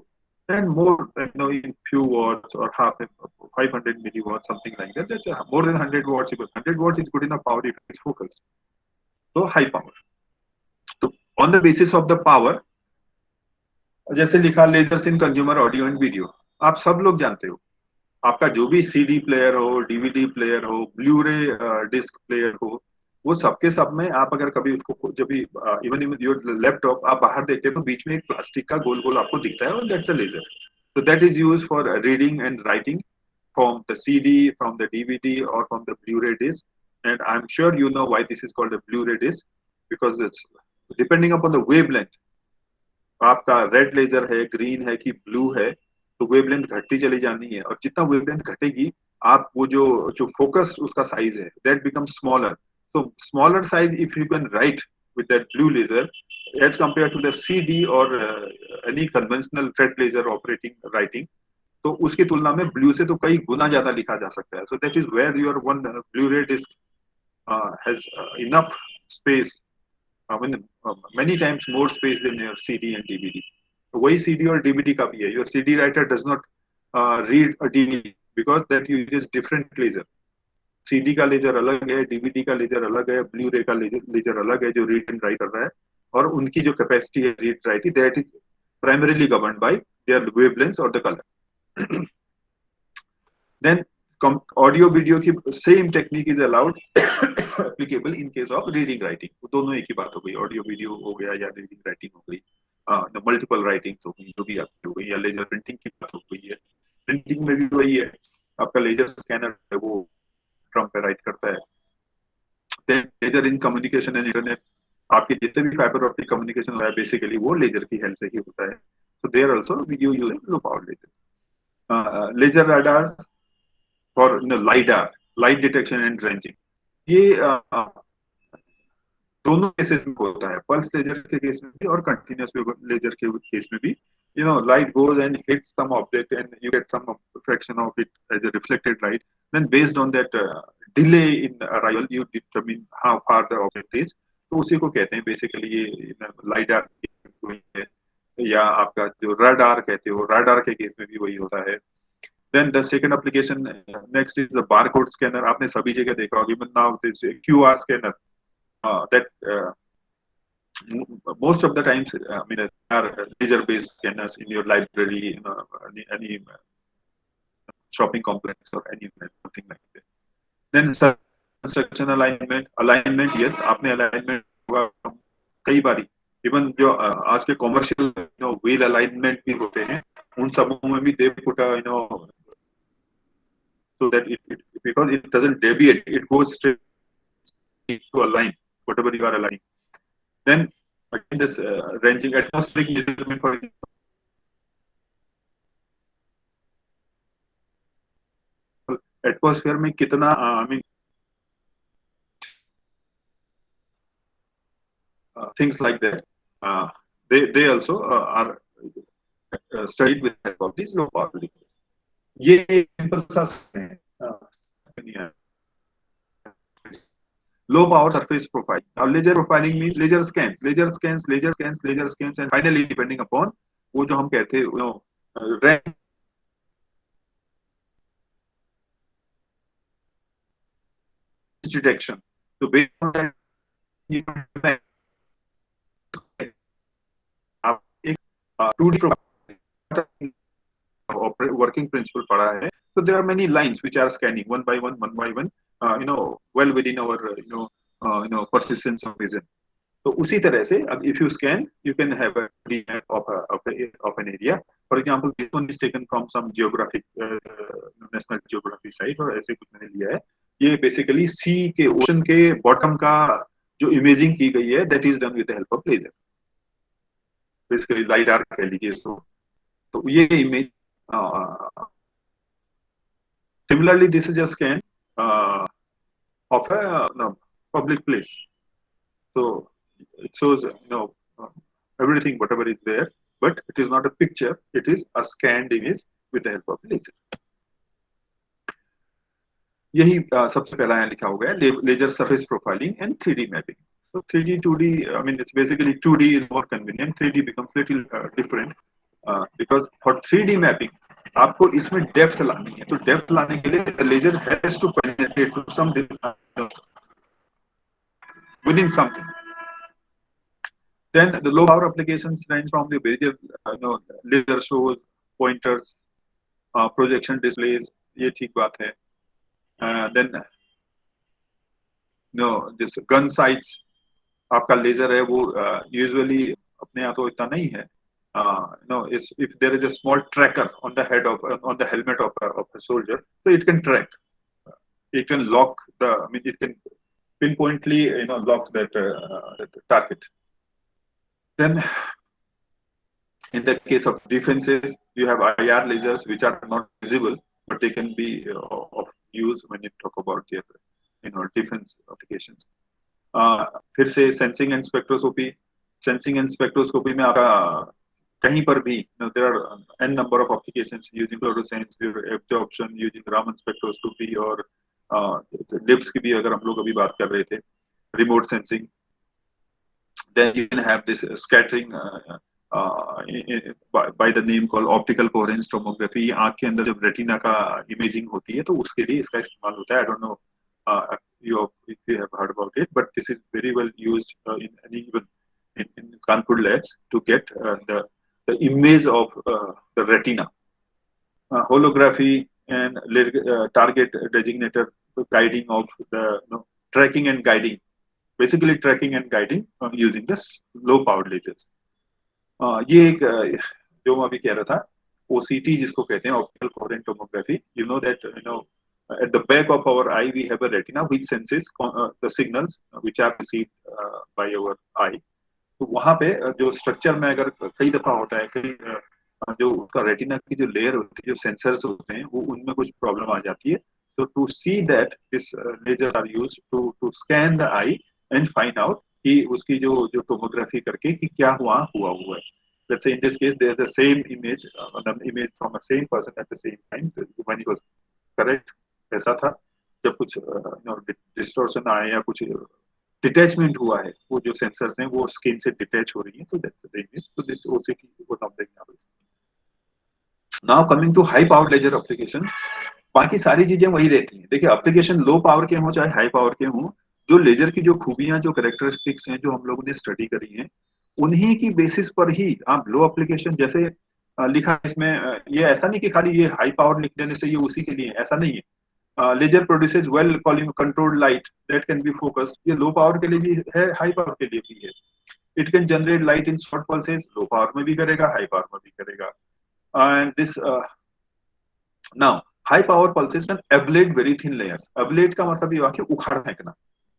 and more, in few watts or 500 milliwatts, something like that. That's more than 100 watts. Even 100 watts is good enough power if it's focused. So high power. So on the basis of the power, जैसे लिखा lasers in consumer audio and video, आप सब लोग जानते हो, आपका जो भी सीडी प्लेयर हो, डीवीडी प्लेयर हो, ब्लूरे डिस्क प्लेयर हो, वो सबके सब में आप अगर कभी उसको जब भी इवन इन योर लैपटॉप आप बाहर देखते हैं तो बीच में एक प्लास्टिक का गोल गोल आपको दिखता है, और that's a laser. So that is used for reading and writing from the CD, from the DVD, or from the Blu-ray disc. And I'm sure you know why this is called a Blu-ray disc, because it's depending upon the wavelength, आपका red laser है, green है कि blue है, तो wavelength घटती चली जानी है, और जितना वेवलेंथ घटेगी, आप वो जो जो फोकस उसका साइज है, that become smaller. so smaller size if you can write with that blue laser as compared to the CD or any conventional red laser operating writing, तो उसकी तुलना में ब्लू से तो कई गुना ज्यादा लिखा जा सकता है। so that is where your one Blu-ray disc has enough space, I mean, many times more space than your CD and DVD. तो वही CD और DVD का भी है, your CD writer does not read a DVD because that uses different laser. CD का laser अलग है, DVD का लेजर अलग है, ब्लू रे का लेजर अलग है जो रीड एंड राइट कर रहा है, और उनकी जो कैपेसिटी है रीड राइट की, that is primarily governed by their wavelengths or the color. Then audio video की same technique is allowed applicable in case of reading writing. दोनों एक ही बात हो गई, ऑडियो वीडियो हो गया या रीडिंग राइटिंग हो गई, मल्टीपल राइटिंग्स हो गई, जो भी आपकी हो गई, या लेजर प्रिंटिंग की बात हो गई है। प्रिंटिंग में भी वही है, आपका लेजर स्कैनर है वो ड्रम पे राइट करता है। Laser in communication and internet, आपके जितने भी फाइबर ऑप्टिक कम्युनिकेशन होता है बेसिकली वो लेजर की हेल्प से ही होता है। So there also video using low power laser. Laser radars for lidar, light detection and ranging, ये दोनों केसेस में होता है, पल्स लेजर के केस में भी और कंटिन्यूअस लेजर के केस में भी। light goes and hits some object and you get some fraction of it as a reflected light, then based on that delay in arrival you determine how far the object is। तो उसी को कहते हैं basically ये lidar है, या आपका जो रडार कहते हो, रडार के केस में भी वही होता है। Then the second application next is the barcode scanner, आपने सभी जगह देखा होगा, even now this QR scanner that most of the times, I mean, are laser-based scanners in your library, any shopping complex or any something like that. Then construction alignment, yes, आपने alignment होगा कई बारी, even जो आज के commercial wheel alignment भी होते हैं, उन सबों में भी they put so that because it doesn't deviate, it goes straight to align whatever you are aligning. Then again this ranging atmospheric measurement for atmosphere में कितना I mean things like that, they also are studied with help of these low power lasers. ये simple सा है low power surface profile. Now laser profiling means laser scans and finally depending upon वो जो हम कहते हैं range detection. So based on that आप एक 2D working principle पढ़ा है। So there are many lines which are scanning one by one, well within our persistence of vision. तो उसी तरह से अब if you scan you can have a map of an area. For example, this one is taken from some geographic national geography site और ऐसे कुछ मैंने लिया है. ये बेसिकली सी के ओशन के बॉटम का जो इमेजिंग की गई है that is done with the help of laser, basically lidar कह लीजिए इसको. तो ये image similarly this is a scan of a public place. So it shows everything whatever is there, but it is not a picture. It is a scanned image with the help of laser. यही सबसे पहला यहाँ लिखा हुआ है laser surface profiling and 3D mapping. So 3D 2D, I mean it's basically 2D is more convenient. 3D becomes little different because for 3D mapping आपको इसमें depth लानी है. तो डेप्थ लाने के लिए laser has to penetrate to some within something. Then the low power applications range from the various laser shows, pointers, projection displays. ये ठीक बात है. Then this gun sights आपका लेजर है वो usually अपने यहाँ तो इतना नहीं है. If there is a small tracker on the head of on the helmet of a soldier, so it can track. It can lock the. I mean, it can pinpointly lock that target. Then, in the case of defenses, you have IR lasers which are not visible, but they can be of use when you talk about their defense applications. फिर से sensing and spectroscopy. Sensing and spectroscopy में आपका कहीं पर भी there are n number of applications using fluorescence, absorption, using Raman spectroscopy और lips की भी अगर हम लोग अभी बात कर रहे थे, remote sensing. Then you can have this scattering by the name called optical coherence tomography. आंख के अंदर जब रेटिना का इमेजिंग होती है तो उसके लिए इसका इस्तेमाल होता है. I don't know if you have heard about it, but this is very well used in Kanpur labs to get the image of the retina. Holography and target designator guiding of the tracking and guiding. Basically tracking and guiding using this low powered lasers. ये एक जो मैं अभी कह रहा था OCT जिसको कहते हैं optical coherent tomography. You know that at the back of our eye we have a retina which senses the signals which are received by our eye. तो वहाँ पे जो स्ट्रक्चर में अगर कई दफा होता है कई जो उसका रेटिना की जो लेयर होती है जो सेंसर्स होते हैं वो उनमें कुछ प्रॉब्लम आ जाती है. So to see that this lasers are used to scan the eye and find out कि उसकी जो टोमोग्राफी करके कि क्या हुआ है. Let's say in this case there is the same image, an image from a same person at the same time when he was correct. ऐसा था जब कुछ डिस्टॉर्शन आया या कुछ डिटैचमेंट हुआ है वो जो सेंसर्स हैं वो स्किन से डिटैच हो रही है. तो दैट्स द इमेज. तो this OCT one of the examples. Now coming to high power laser applications. बाकी सारी चीजें वही रहती हैं. देखिए एप्लीकेशन लो पावर के हों चाहे हाई पावर के हों, जो लेजर की जो खूबियां जो कैरेक्टरिस्टिक्स हैं जो हम लोगों ने स्टडी करी हैं उन्हीं की बेसिस पर ही आप लो एप्लीकेशन जैसे लिखा है इसमें. ये ऐसा नहीं कि खाली ये हाई पावर लिख देने से ये उसी के लिए ऐसा नहीं है. Laser produces well controlled light that can be focused. ये लो पावर के लिए भी है हाई पावर के लिए भी है. It can generate light in short pulses. Low power में भी करेगा हाई पावर में भी करेगा. And this now high power pulses can ablate very thin layers. Ablate का मतलब ये हुआ कि उखाड़ फेंकना.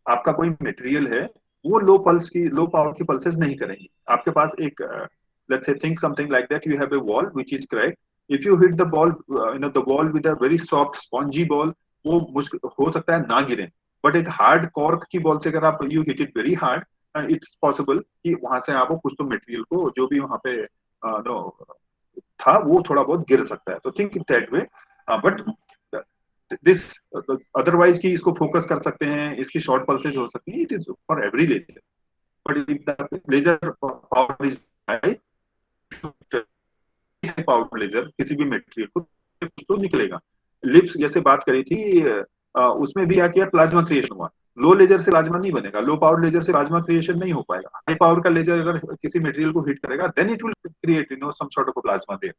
आपका कोई मटेरियल है वो लो पावर की पल्सेस नहीं करेंगे. आपके पास एक let's say think something like that. You have a wall which is cracked. If you hit the ball the wall with a very soft spongy ball, वो मुश्किल हो सकता है ना गिरे. बट एक हार्ड कॉर्क की बॉल से अगर आप you hit it very hard, it's possible कि वहां से आपको कुछ तो मटेरियल को जो भी वहां पे था वो थोड़ा बहुत गिर सकता है. तो think in that way. But this otherwise कि इसको फोकस कर सकते हैं, इसकी शॉर्ट पल्सेज हो सकती है. It is for every laser. But if the laser power is high, power laser किसी भी मटेरियल को तो निकलेगा. लिप्स जैसे बात करी थी उसमें भी क्या किया, प्लाज्मा क्रिएशन हुआ. लो लेजर से प्लाज्मा नहीं बनेगा. लो पावर लेजर से प्लाज्मा क्रिएशन नहीं हो पाएगा. हाई पावर का लेजर अगर किसी मटेरियल को हिट करेगा then it will create some sort of plasma there.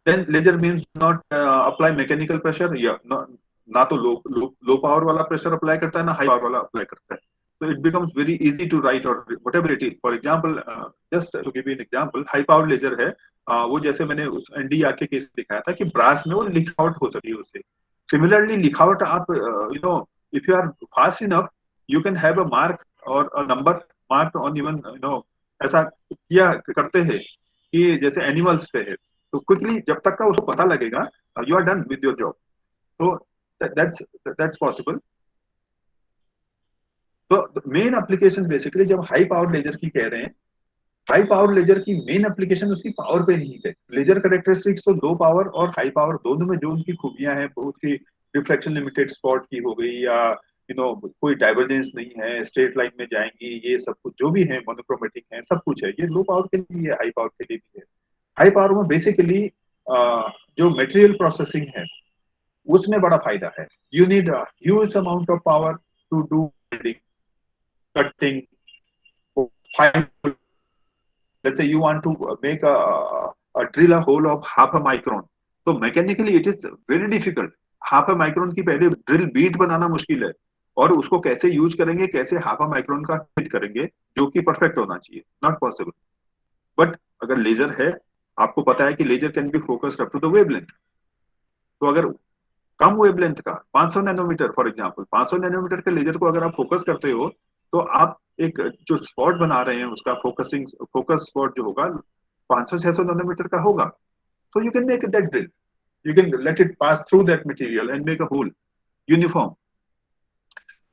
Then laser beams do not apply mechanical pressure. या ना तो लो पावर वाला प्रेशर अप्लाई करता है ना हाई पावर वाला अप्लाई करता है. So it becomes very easy to write or whatever it is. For example, just to give you an example, high power laser है, वो जैसे मैंने उस एनडीआर के केस दिखाया था कि ब्रास में वो लिखावट हो सकती है उससे. सिमिलरली लिखावट आप you know if you are fast enough you can have a mark और a number mark on even ऐसा किया करते हैं कि जैसे एनिमल्स पे है, तो क्विकली जब तक का उसको पता लगेगा you are done with your job. तो दैट्स दैट्स पॉसिबल. तो मेन एप्लीकेशन बेसिकली जब हाई पावर लेजर की कह रहे हैं, हाई पावर लेजर की मेन एप्लीकेशन उसकी पावर पे नहीं है. लेजर करेक्टरिस्टिक्स तो लो पावर और हाई पावर दोनों में जो उनकी खूबियां हैं, उसकी रिफ्लेक्शन लिमिटेड स्पॉट की हो गई या कोई डाइवर्जेंस नहीं है, स्ट्रेट लाइन में जाएंगी, ये सब कुछ जो भी है मोनोक्रोमेटिक है, सब कुछ है, ये लो पावर के लिए भी है, हाई पावर के लिए भी है. हाई पावर में बेसिकली जो मटेरियल प्रोसेसिंग है उसमें बड़ा फायदा है. You need huge amount of power to do cutting, five, let's say you want to make a drill a hole of half a micron. So mechanically it is very difficult. Half a micron की पहले drill beat बनाना मुश्किल है, और उसको कैसे use करेंगे, कैसे half a micron का फिट करेंगे जो कि परफेक्ट होना चाहिए, नॉट पॉसिबल. बट अगर लेजर है, आपको पता है कि laser can be focused up to the wavelength. तो अगर कम वेवलेंथ का 500 नैनोमीटर फॉर एग्जांपल, 500 नैनोमीटर के लेजर को अगर आप फोकस करते हो, तो आप एक जो स्पॉट बना रहे हैं उसका फोकस स्पॉट जो होगा 500-600 नैनोमीटर का होगा. So you can make that drill, you can let it pass through that material and make a hole uniform.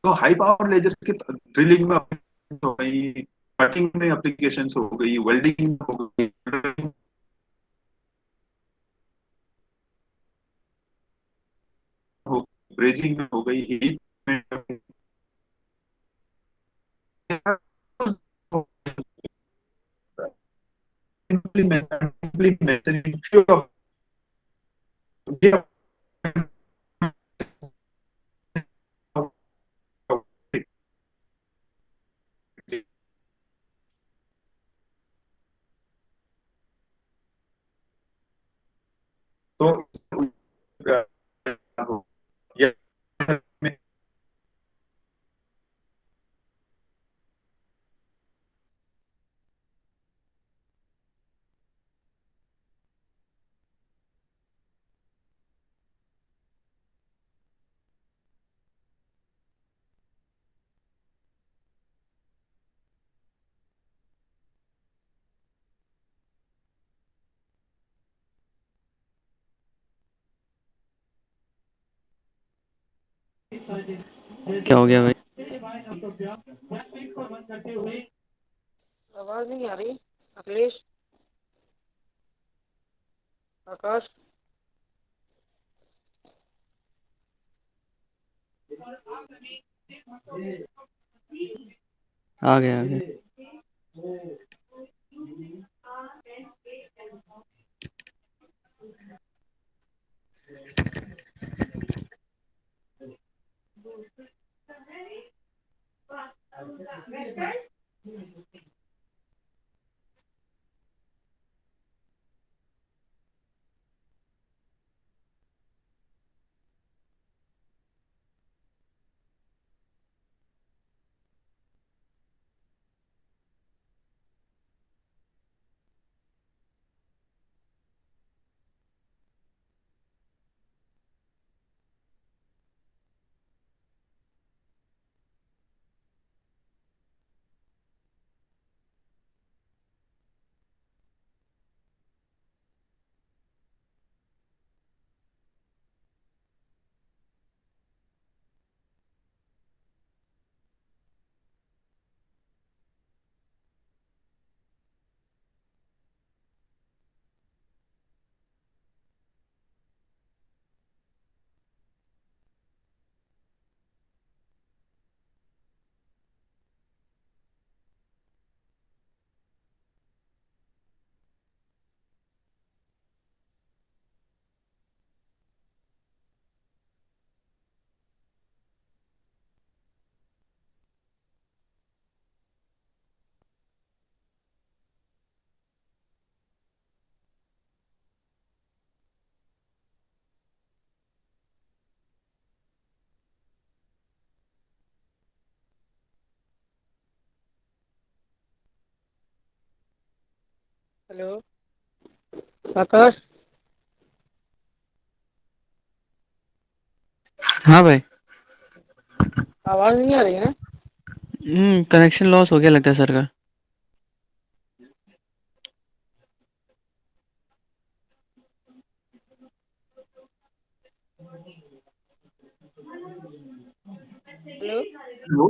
तो हाई पावर लेजर की ड्रिलिंग में हो गई, कटिंग में एप्लीकेशन हो गई, वेल्डिंग हो गई, ब्रेजिंग में हो गई, हीट में implementing few of तो ये क्या हो गया भाई? आवाज नहीं आ रही. अखिलेश, आकाश, आ गया आ गया. हेलो आकाश। हाँ भाई। आवाज नहीं आ रही है। कनेक्शन लॉस हो गया लगता है सर का। हेलो, हेलो,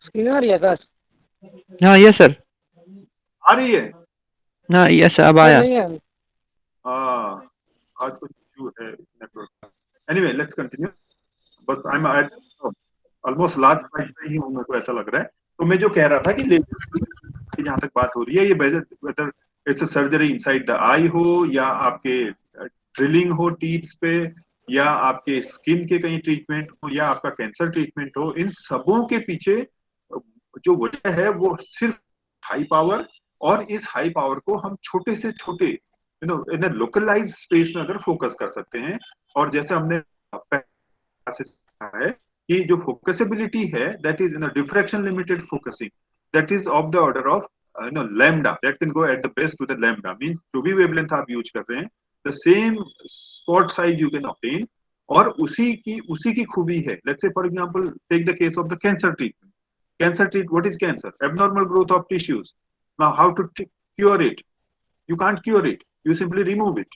स्क्रीन आ रही है आकाश? हाँ यस सर। आ रही है। हाँ यस अब सर आया। नहीं है। हाँ, आज कुछ इशू है नेटवर्क। Anyway let's continue. बस I am at almost last slide पे ही हूँ, मेरे को ऐसा लग रहा है। तो मैं जो कह रहा था कि लेजर जहाँ तक बात हो रही है, ये whether it's a surgery inside the eye हो, या आपके ड्रिलिंग हो टीथ्स पे, या आपके स्किन के कहीं ट्रीटमेंट हो, या आपका कैंसर ट्रीटमेंट हो, इन सबों के पीछे जो वजह है वो सिर्फ हाई पावर। और इस हाई पावर को हम छोटे से छोटे इन लोकलाइज स्पेस में अगर फोकस कर सकते हैं। और जैसे हमने से सीखा है कि जो फोकसेबिलिटी है that is in diffraction limited focusing, that is of the order of lambda, that can go at the best to the lambda, means जो भी वेवलेंथ आप यूज कर रहे हैं the same spot size you can obtain. और उसी की खूबी है। Let's say for example take the case of the cancer treatment. Cancer treat what is cancer? Abnormal growth of tissues. Now how to cure it? You can't cure it, you simply remove it.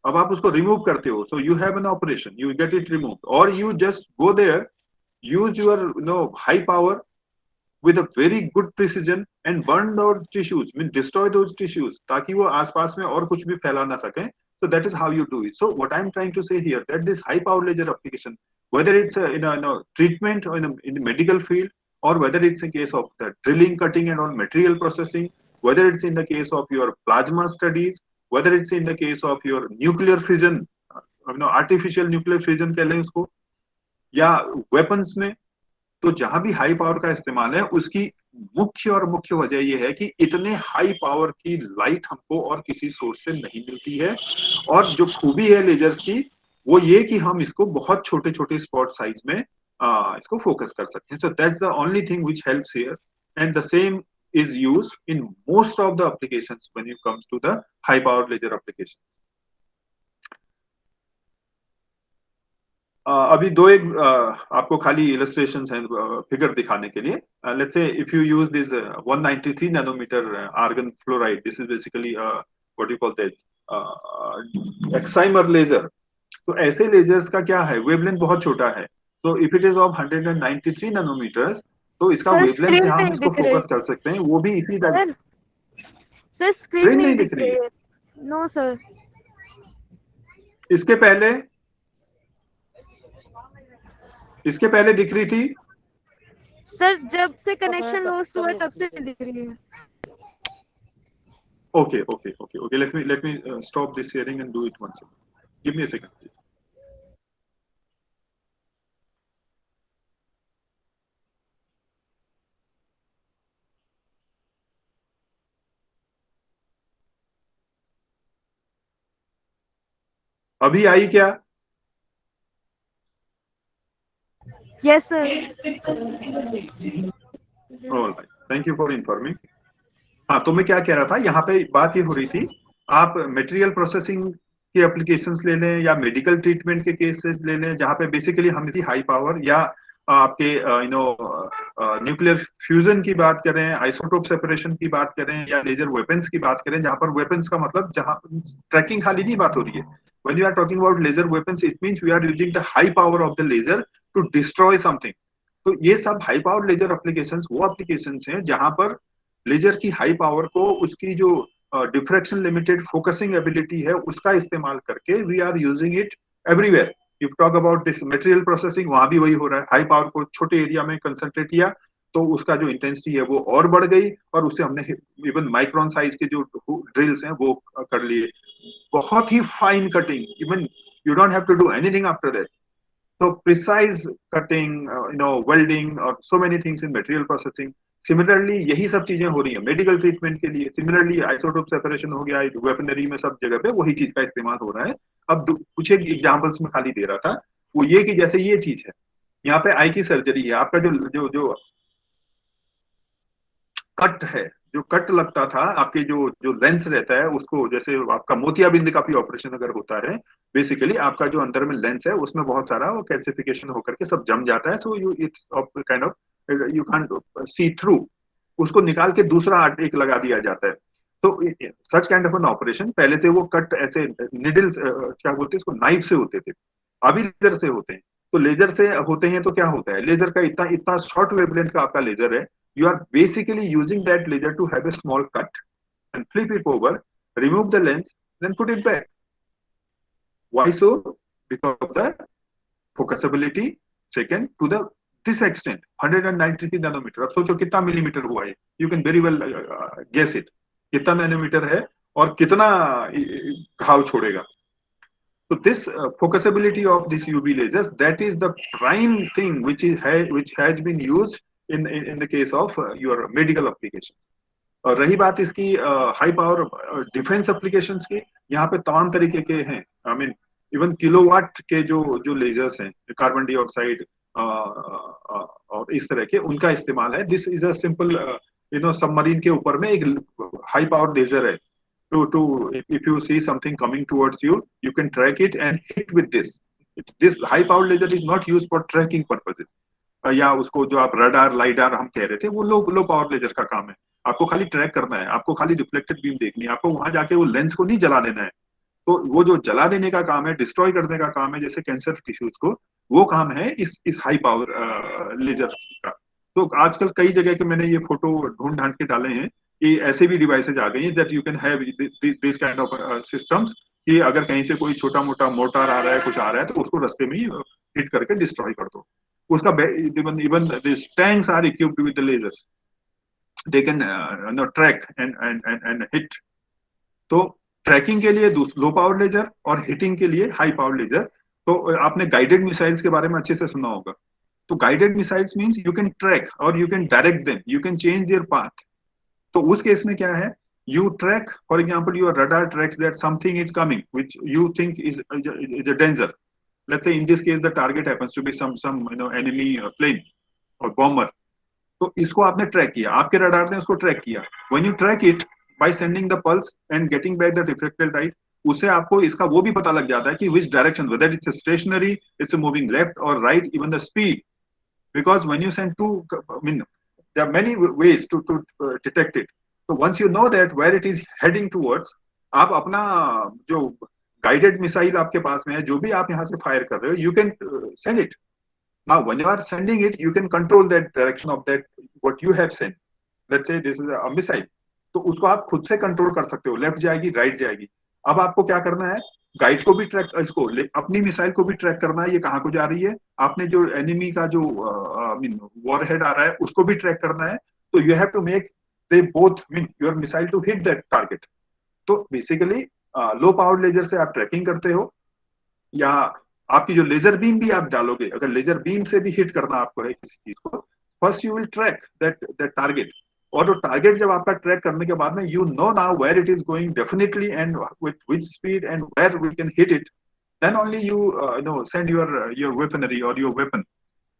अब आप उसको remove करते हो, so you have an operation, you get it remove, और you just go there, use your high power with a very good precision and burn those tissues, mean destroy those tissues, ताकि वो आसपास में और कुछ भी फैला ना सके. So that is how you do it. So what I'm trying to say here, that this high power laser application, whether it's in a treatment or in the medical field, or whether it's a case of the drilling, cutting, and on material processing, whether it's in the case of your plasma studies, whether it's in the case of your nuclear fission, artificial nuclear fission कह लें उसको, या weapons में, तो जहां भी high power का इस्तेमाल है उसकी मुख्य वजह यह है कि इतने हाई पावर की लाइट हमको और किसी सोर्स से नहीं मिलती है। और जो खूबी है लेजर्स की वो ये कि हम इसको बहुत छोटे छोटे स्पॉट साइज में इसको फोकस कर सकते हैं। So that's the only thing which helps here, and the same is used in most of the applications when it comes to the high power laser applications. अभी दो एक आपको खाली इलस्ट्रेशंस हैं फिगर दिखाने के लिए। Let's say if you use this 193 nanometer argon fluoride, this is basically what you call that excimer laser. तो ऐसे लेजर्स का क्या है, वेवलेंथ बहुत छोटा है। तो if it is of 193 nanometers, तो इसका सर वेवलेंथ स्क्रीन जहां हम नहीं इसको दिख रही। फोकस कर सकते हैं वो भी इसी तरह। सर सर स्क्रीन स्क्रीन नहीं नहीं दिख दिख रही रही है? है। No sir. इसके पहले, इसके पहले दिख रही थी। सर जब से पता है कनेक्शन लॉस्ट हुआ है कब तब से नहीं दिख रही है। Okay. Let me stop this sharing and do it once again. Give me a second, please. अभी आई क्या? Yes sir. All right. Thank you for informing. हाँ, तो मैं क्या कह रहा था, यहाँ पे बात ये हो रही थी, आप मटेरियल प्रोसेसिंग के एप्लीकेशंस ले लें या मेडिकल ट्रीटमेंट के केसेस ले लें, जहाँ पे बेसिकली हम इसी हाई पावर या आपके न्यूक्लियर फ्यूजन की बात करें, आइसोटोप सेपरेशन की बात करें, या लेजर वेपन्स की बात करें, जहाँ पर वेपन्स का मतलब जहाँ ट्रैकिंग खाली नहीं बात हो रही है। When you are talking about laser weapons, it means we are using the high power of the laser to destroy something. तो ये सब हाई पावर लेजर एप्लीकेशंस वो एप्लीकेशंस हैं जहां पर लेजर की हाई पावर को उसकी जो डिफ्रैक्शन लिमिटेड फोकसिंग एबिलिटी है उसका इस्तेमाल करके we are using it everywhere. You talk about this material processing, वहां भी वही हो रहा है, हाई पावर को छोटे एरिया में कंसंट्रेट किया तो उसका जो इंटेंसिटी है वो और बढ़ गई, और उससे हमने इवन माइक्रोन साइज के जो ड्रिल्स हैं वो कर लिए, बहुत ही fine cutting, even you don't have to do anything after that. So precise cutting, welding, or so many things in material processing. Similarly, यही सब चीजें हो रही हैं मेडिकल ट्रीटमेंट के लिए। सिमिलरली आइसोटोप सेपरेशन हो गया, वेपनरी में सब जगह पे वही चीज का इस्तेमाल हो रहा है। अब कुछ एक एग्जांपल्स में खाली दे रहा था, वो ये कि जैसे ये चीज है, यहाँ पे आई की सर्जरी है, आपका जो जो जो कट है, जो कट लगता था, आपके जो जो लेंस रहता है उसको, जैसे आपका मोतियाबिंद का भी ऑपरेशन अगर होता है, बेसिकली आपका जो अंदर में लेंस है उसमें बहुत सारा वो कैल्सिफिकेशन होकर के सब जम जाता है, so you it's kind of you can't see through, उसको निकाल के दूसरा एक लगा दिया जाता है। तो such kind of an operation, पहले से वो कट ऐसे निडल्स क्या बोलते हैं इसको, नाइफ से होते थे, अभी लेजर से होते हैं। तो लेजर से होते हैं तो क्या होता है, लेजर का इतना इतना शॉर्ट वेवलेंथ का आपका लेजर है, you are basically using that laser to have a small cut and flip it over, remove the lens, then put it back. Why so? Because of the focusability, second to the this extent 193 nanometer. अब सोचो कितना millimetre हुआ है, you can very well guess it, कितना nanometre है और कितना घाव छोड़ेगा। So this focusability of this UV lasers, that is the prime thing which has been used in the case of your medical application. और रही बात इसकी हाई पावर डिफेंस एप्लीकेशंस की, यहाँ पे तमाम तरीके के हैं। आई मीन इवन किलोवाट के जो जो लेजर्स हैं, कार्बन डाइऑक्साइड और इस तरह के, उनका इस्तेमाल है। This is a simple submarine के ऊपर में एक हाई पावर लेजर है। to if you see something coming towards you, you can track it and hit with this. This high power laser is not used for tracking purposes. या उसको जो आप radar lidar हम कह रहे थे, वो लो पावर लेजर का काम है। आपको खाली ट्रैक करना है, आपको खाली रिफ्लेक्टेड बीम देखनी है, आपको वहां जाके वो लेंस को नहीं जला देना है। तो वो जो जला देने का काम है, डिस्ट्रॉय करने का काम है, जैसे कैंसर टिश्यूज को, वो काम है इस हाई पावर लेजर का। तो आजकल कई जगह के मैंने ये फोटो ढूंढ ढांड के डाले हैं कि ऐसे भी डिवाइसेज आ गई हैं that you can have this kind of systems, कि अगर कहीं से कोई छोटा मोटा मोटर आ रहा है, कुछ आ रहा है, तो उसको रास्ते में ही हिट करके डिस्ट्रॉय कर दो। उसका even this tanks are equipped with the lasers, they can track and hit. तो ट्रैकिंग के लिए लो पावर लेजर और हिटिंग के लिए हाई पावर लेजर। तो आपने गाइडेड मिसाइल्स के बारे में अच्छे से सुना होगा। तो guided missiles means you can track और you can direct them, you can change their path. तो उस केस में क्या है, you track, for example, your radar tracks that something is coming which you think is a danger. Let's say in this case the target happens to be some enemy plane or bomber. तो इसको आपने track किया, आपके radar ने उसको track किया। when you track it by sending the pulse and getting back the diffracted light, उससे आपको इसका वो भी पता लग जाता है कि which direction, whether it's stationary, it's moving left or right, even the speed. Because when you send two, I mean, there are many ways to detect it. So once you know that where it is heading towards, आप अपना जो guided missile आपके पास में है, जो भी आप यहाँ से फायर कर रहे हो, you can send it. Now when you are sending it, you can control that direction of that what you have sent. Let's say this is a missile, तो उसको आप खुद से कंट्रोल कर सकते हो, लेफ्ट जाएगी राइट जाएगी। अब आपको क्या करना है, गाइड को भी ट्रैक, इसको अपनी मिसाइल को भी ट्रैक करना है, ये कहाँ को जा रही है, आपने जो एनिमी का जो मीन वॉरहेड आ रहा है उसको भी ट्रैक करना है। तो you have to make they both mean your missile to hit that target. तो बेसिकली लो पावर लेजर से आप ट्रैकिंग करते हो, या आपकी जो लेजर बीम भी आप डालोगे, अगर लेजर बीम से भी हिट करना आपको है किसी चीज को, first you will track that target. और जो टारगेट जब आपका ट्रैक करने के बाद में you know now where it is going definitely and with which speed and where we can hit it, then only you send your weaponry or your weapon.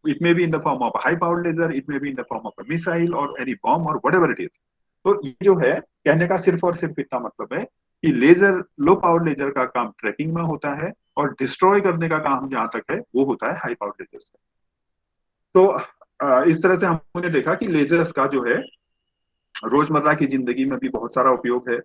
It may be in the form of a high powered laser, it may be in the form of a missile or any bomb or whatever it is. तो ये जो है कहने का सिर्फ और सिर्फ इतना मतलब है कि लेजर, लो पावर लेजर का काम ट्रैकिंग में होता है और डिस्ट्रॉय करने का काम जहां तक है वो होता है हाई पावर लेजर से। तो इस तरह से हमने देखा कि लेजर्स का जो है रोजमर्रा की जिंदगी में भी बहुत सारा उपयोग है,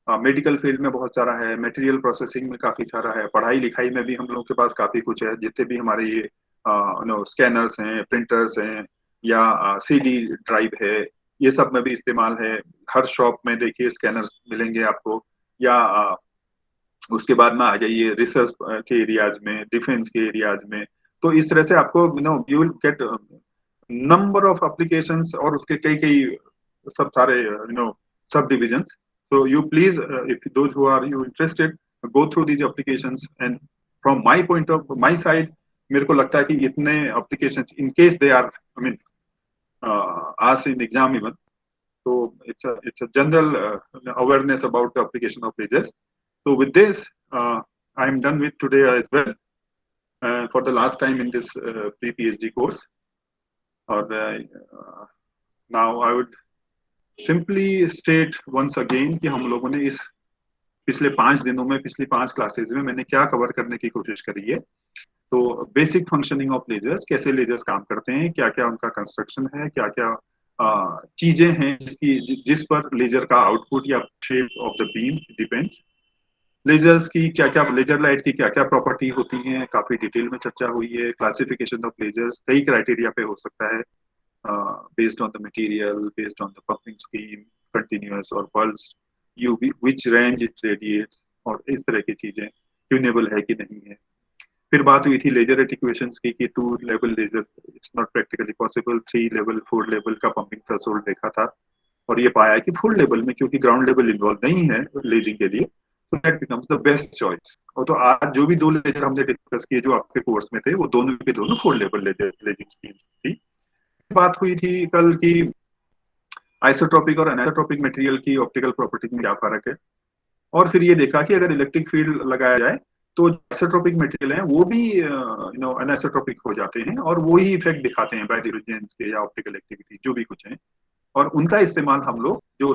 मेडिकल फील्ड में बहुत सारा है, मटेरियल प्रोसेसिंग में काफी सारा है, पढ़ाई लिखाई में भी हम लोगों के पास काफी कुछ है। जितने भी हमारे ये स्कैनर्स हैं, प्रिंटर्स हैं, या सीडी ड्राइव है, ये सब में भी इस्तेमाल है। हर शॉप में देखिए स्कैनर्स मिलेंगे आपको। या उसके बाद में आ जाइए रिसर्च के एरियाज में, डिफेंस के एरियाज में। तो इस तरह से आपको you will get number of applications और उसके कई कई सब सारे सब divisions. So you please, if those who are you interested, go through these applications. And from my side, मेरे को लगता है कि इतने applications, in case they are, I mean, asked in exam even, so it's a general awareness about the application of lasers. So with this, I am done with today as well, for the last time in this pre-PhD course. Or now I would simply state once again कि हम लोगों ने इस पिछले 5 दिनों में, पिछली 5 classes में मैंने क्या कवर करने की कोशिश करी है। तो बेसिक फंक्शनिंग ऑफ लेजर्स, कैसे लेजर्स काम करते हैं, क्या क्या उनका कंस्ट्रक्शन है, क्या क्या चीजें हैं जिस पर लेजर का आउटपुट या shape of the beam depends. Lasers की क्या क्या, लेजर लाइट की क्या क्या प्रॉपर्टी होती हैं, काफी डिटेल में चर्चा हुई है। क्लासिफिकेशन ऑफ लेजर्स कई क्राइटेरिया पे हो सकता है, based on the material, based on the pumping scheme, continuous और pulse, UV which range it radiates, और इस तरह की चीजें, ट्यूनेबल है कि नहीं है। फिर बात हुई थी लेजर रेट इक्वेशंस की कि 2 level laser it's not practically possible, 3 level 4 level का पंपिंग थ्रेशोल्ड देखा था, और ये पाया कि 4 लेवल में क्योंकि ग्राउंड लेवल इन्वॉल्व नहीं है लेजिंग के लिए, तो that becomes the best choice. और तो आज जो भी 2 लेजर हमने डिस्कस किए जो आपके कोर्स में थे, वो दोनों के दोनों 4 लेवल लेजर लेजिंग स्कीम्स थी। बात हुई थी कल की आइसोट्रोपिक और अनआइसोट्रोपिक मटेरियल की ऑप्टिकल प्रॉपर्टी में क्या फर्क है, और फिर ये देखा कि अगर इलेक्ट्रिक फील्ड लगाया जाए तो आइसोट्रोपिक मटेरियल हैं वो भी अनआइसोट्रोपिक हो जाते हैं, और वो ही इफेक्ट दिखाते हैं बायडिवर्जेंस के या ऑप्टिकल एक्टिविटी जो भी कुछ है। और उनका इस्तेमाल हम लोग जो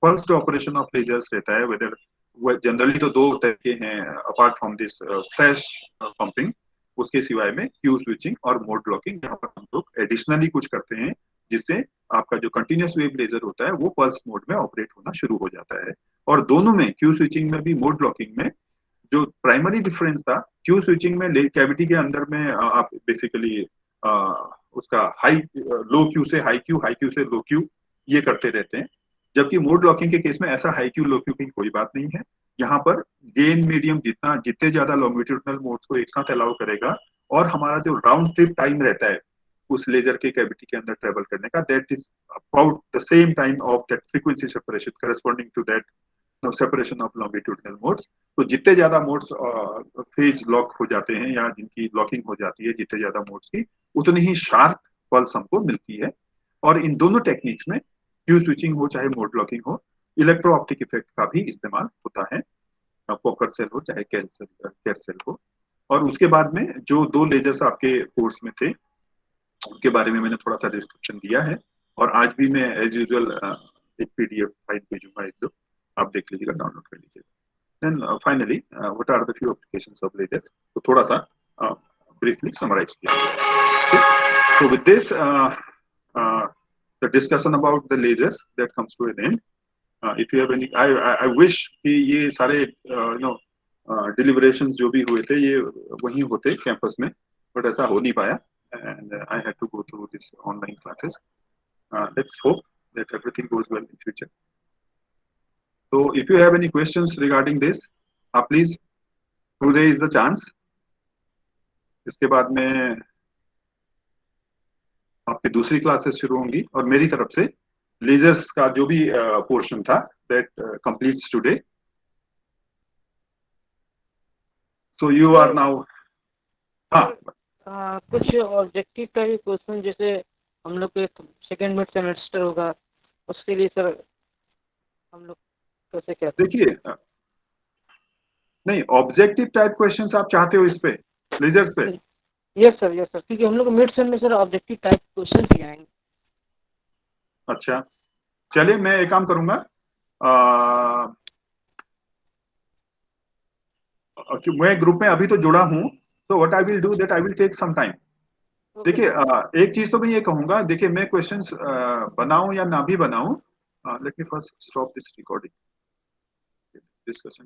फर्स्ट ऑपरेशन ऑफ लेजर्स रहता है, वेदर जनरली तो 2 तरह के हैं apart from this flash pumping, उसके सिवाय में क्यू स्विचिंग और मोड ब्लॉकिंग, यहाँ पर हम लोग एडिशनली कुछ करते हैं जिससे आपका जो कंटिन्यूअस वेव लेजर होता है वो पल्स मोड में ऑपरेट होना शुरू हो जाता है। और दोनों में, क्यू स्विचिंग में भी मोड ब्लॉकिंग में, जो प्राइमरी डिफरेंस था, क्यू स्विचिंग में कैविटी के अंदर में आप बेसिकली उसका लो क्यू से हाई क्यू, हाई क्यू से लो क्यू ये करते रहते हैं, जबकि मोड लॉकिंग के केस में ऐसा हाई क्यू लो क्यू की कोई बात नहीं है। यहाँ पर गेन मीडियम जितने ज्यादा लॉन्गिट्यूडनल मोड्स को एक साथ अलाउ करेगा, और हमारा जो राउंड ट्रिप टाइम रहता है उस लेजर के कैविटी के अंदर ट्रेवल करने का, that is about the same time of that frequency separation corresponding to that separation of longitudinal modes. तो जितने ज्यादा मोड्स फेज लॉक हो जाते हैं या जिनकी लॉकिंग हो जाती है, जितने ज्यादा मोड्स की, उतनी ही शार्प पल्स हमको मिलती है। और इन दोनों टेक्निक्स में, क्यू स्विचिंग हो चाहे मोड लॉकिंग हो, इलेक्ट्रो ऑप्टिक इफेक्ट का भी इस्तेमाल होता है, पोकर सेल हो चाहे कैर सेल हो। और उसके बाद में जो 2 लेजर्स आपके कोर्स में थे उनके बारे में मैंने थोड़ा सा डिस्क्रिप्शन दिया है, और आज भी मैं एज यूजुअल एक पीडीएफ फाइल भेजूंगा, एक दो आप देख लीजिएगा, डाउनलोड कर लीजिएगा। Then finally what are the few applications of laser, तो थोड़ा सा ब्रीफली समराइज किया। So with this the discussion about the lasers that comes to an end. If you have any, I wish कि ये सारे deliberations जो भी हुए थे ये वहीं होते कैंपस में, बट ऐसा हो नहीं पाया, and I had to go through this online classes. Let's hope that everything goes well in future. So if you have any questions regarding this, please, today is the chance. इसके बाद में आपकी दूसरी classes शुरू होंगी, और मेरी तरफ से लेजर्स का जो भी पोर्शन था that completes today. So you are now, हाँ कुछ ऑब्जेक्टिव का भी क्वेश्चन, जैसे हम लोग के सेकेंड मिड सेमेस्टर होगा उसके लिए सर हम लोग कैसे क्या, देखिए नहीं, ऑब्जेक्टिव टाइप क्वेश्चंस आप चाहते हो इस पे, लेजर्स पे? यस सर क्योंकि हम लोग मिड सेम में सर ऑब्जेक्टिव टाइप क्वेश्चन भी आएंगे। अच्छा चलिए, मैं एक काम करूंगा, मैं ग्रुप में अभी तो जुड़ा हूं, तो what I will do that I will take some time. देखिए एक चीज तो मैं ये कहूंगा, देखिए मैं क्वेश्चंस बनाऊं या ना भी बनाऊं, let me first stop this recording, this question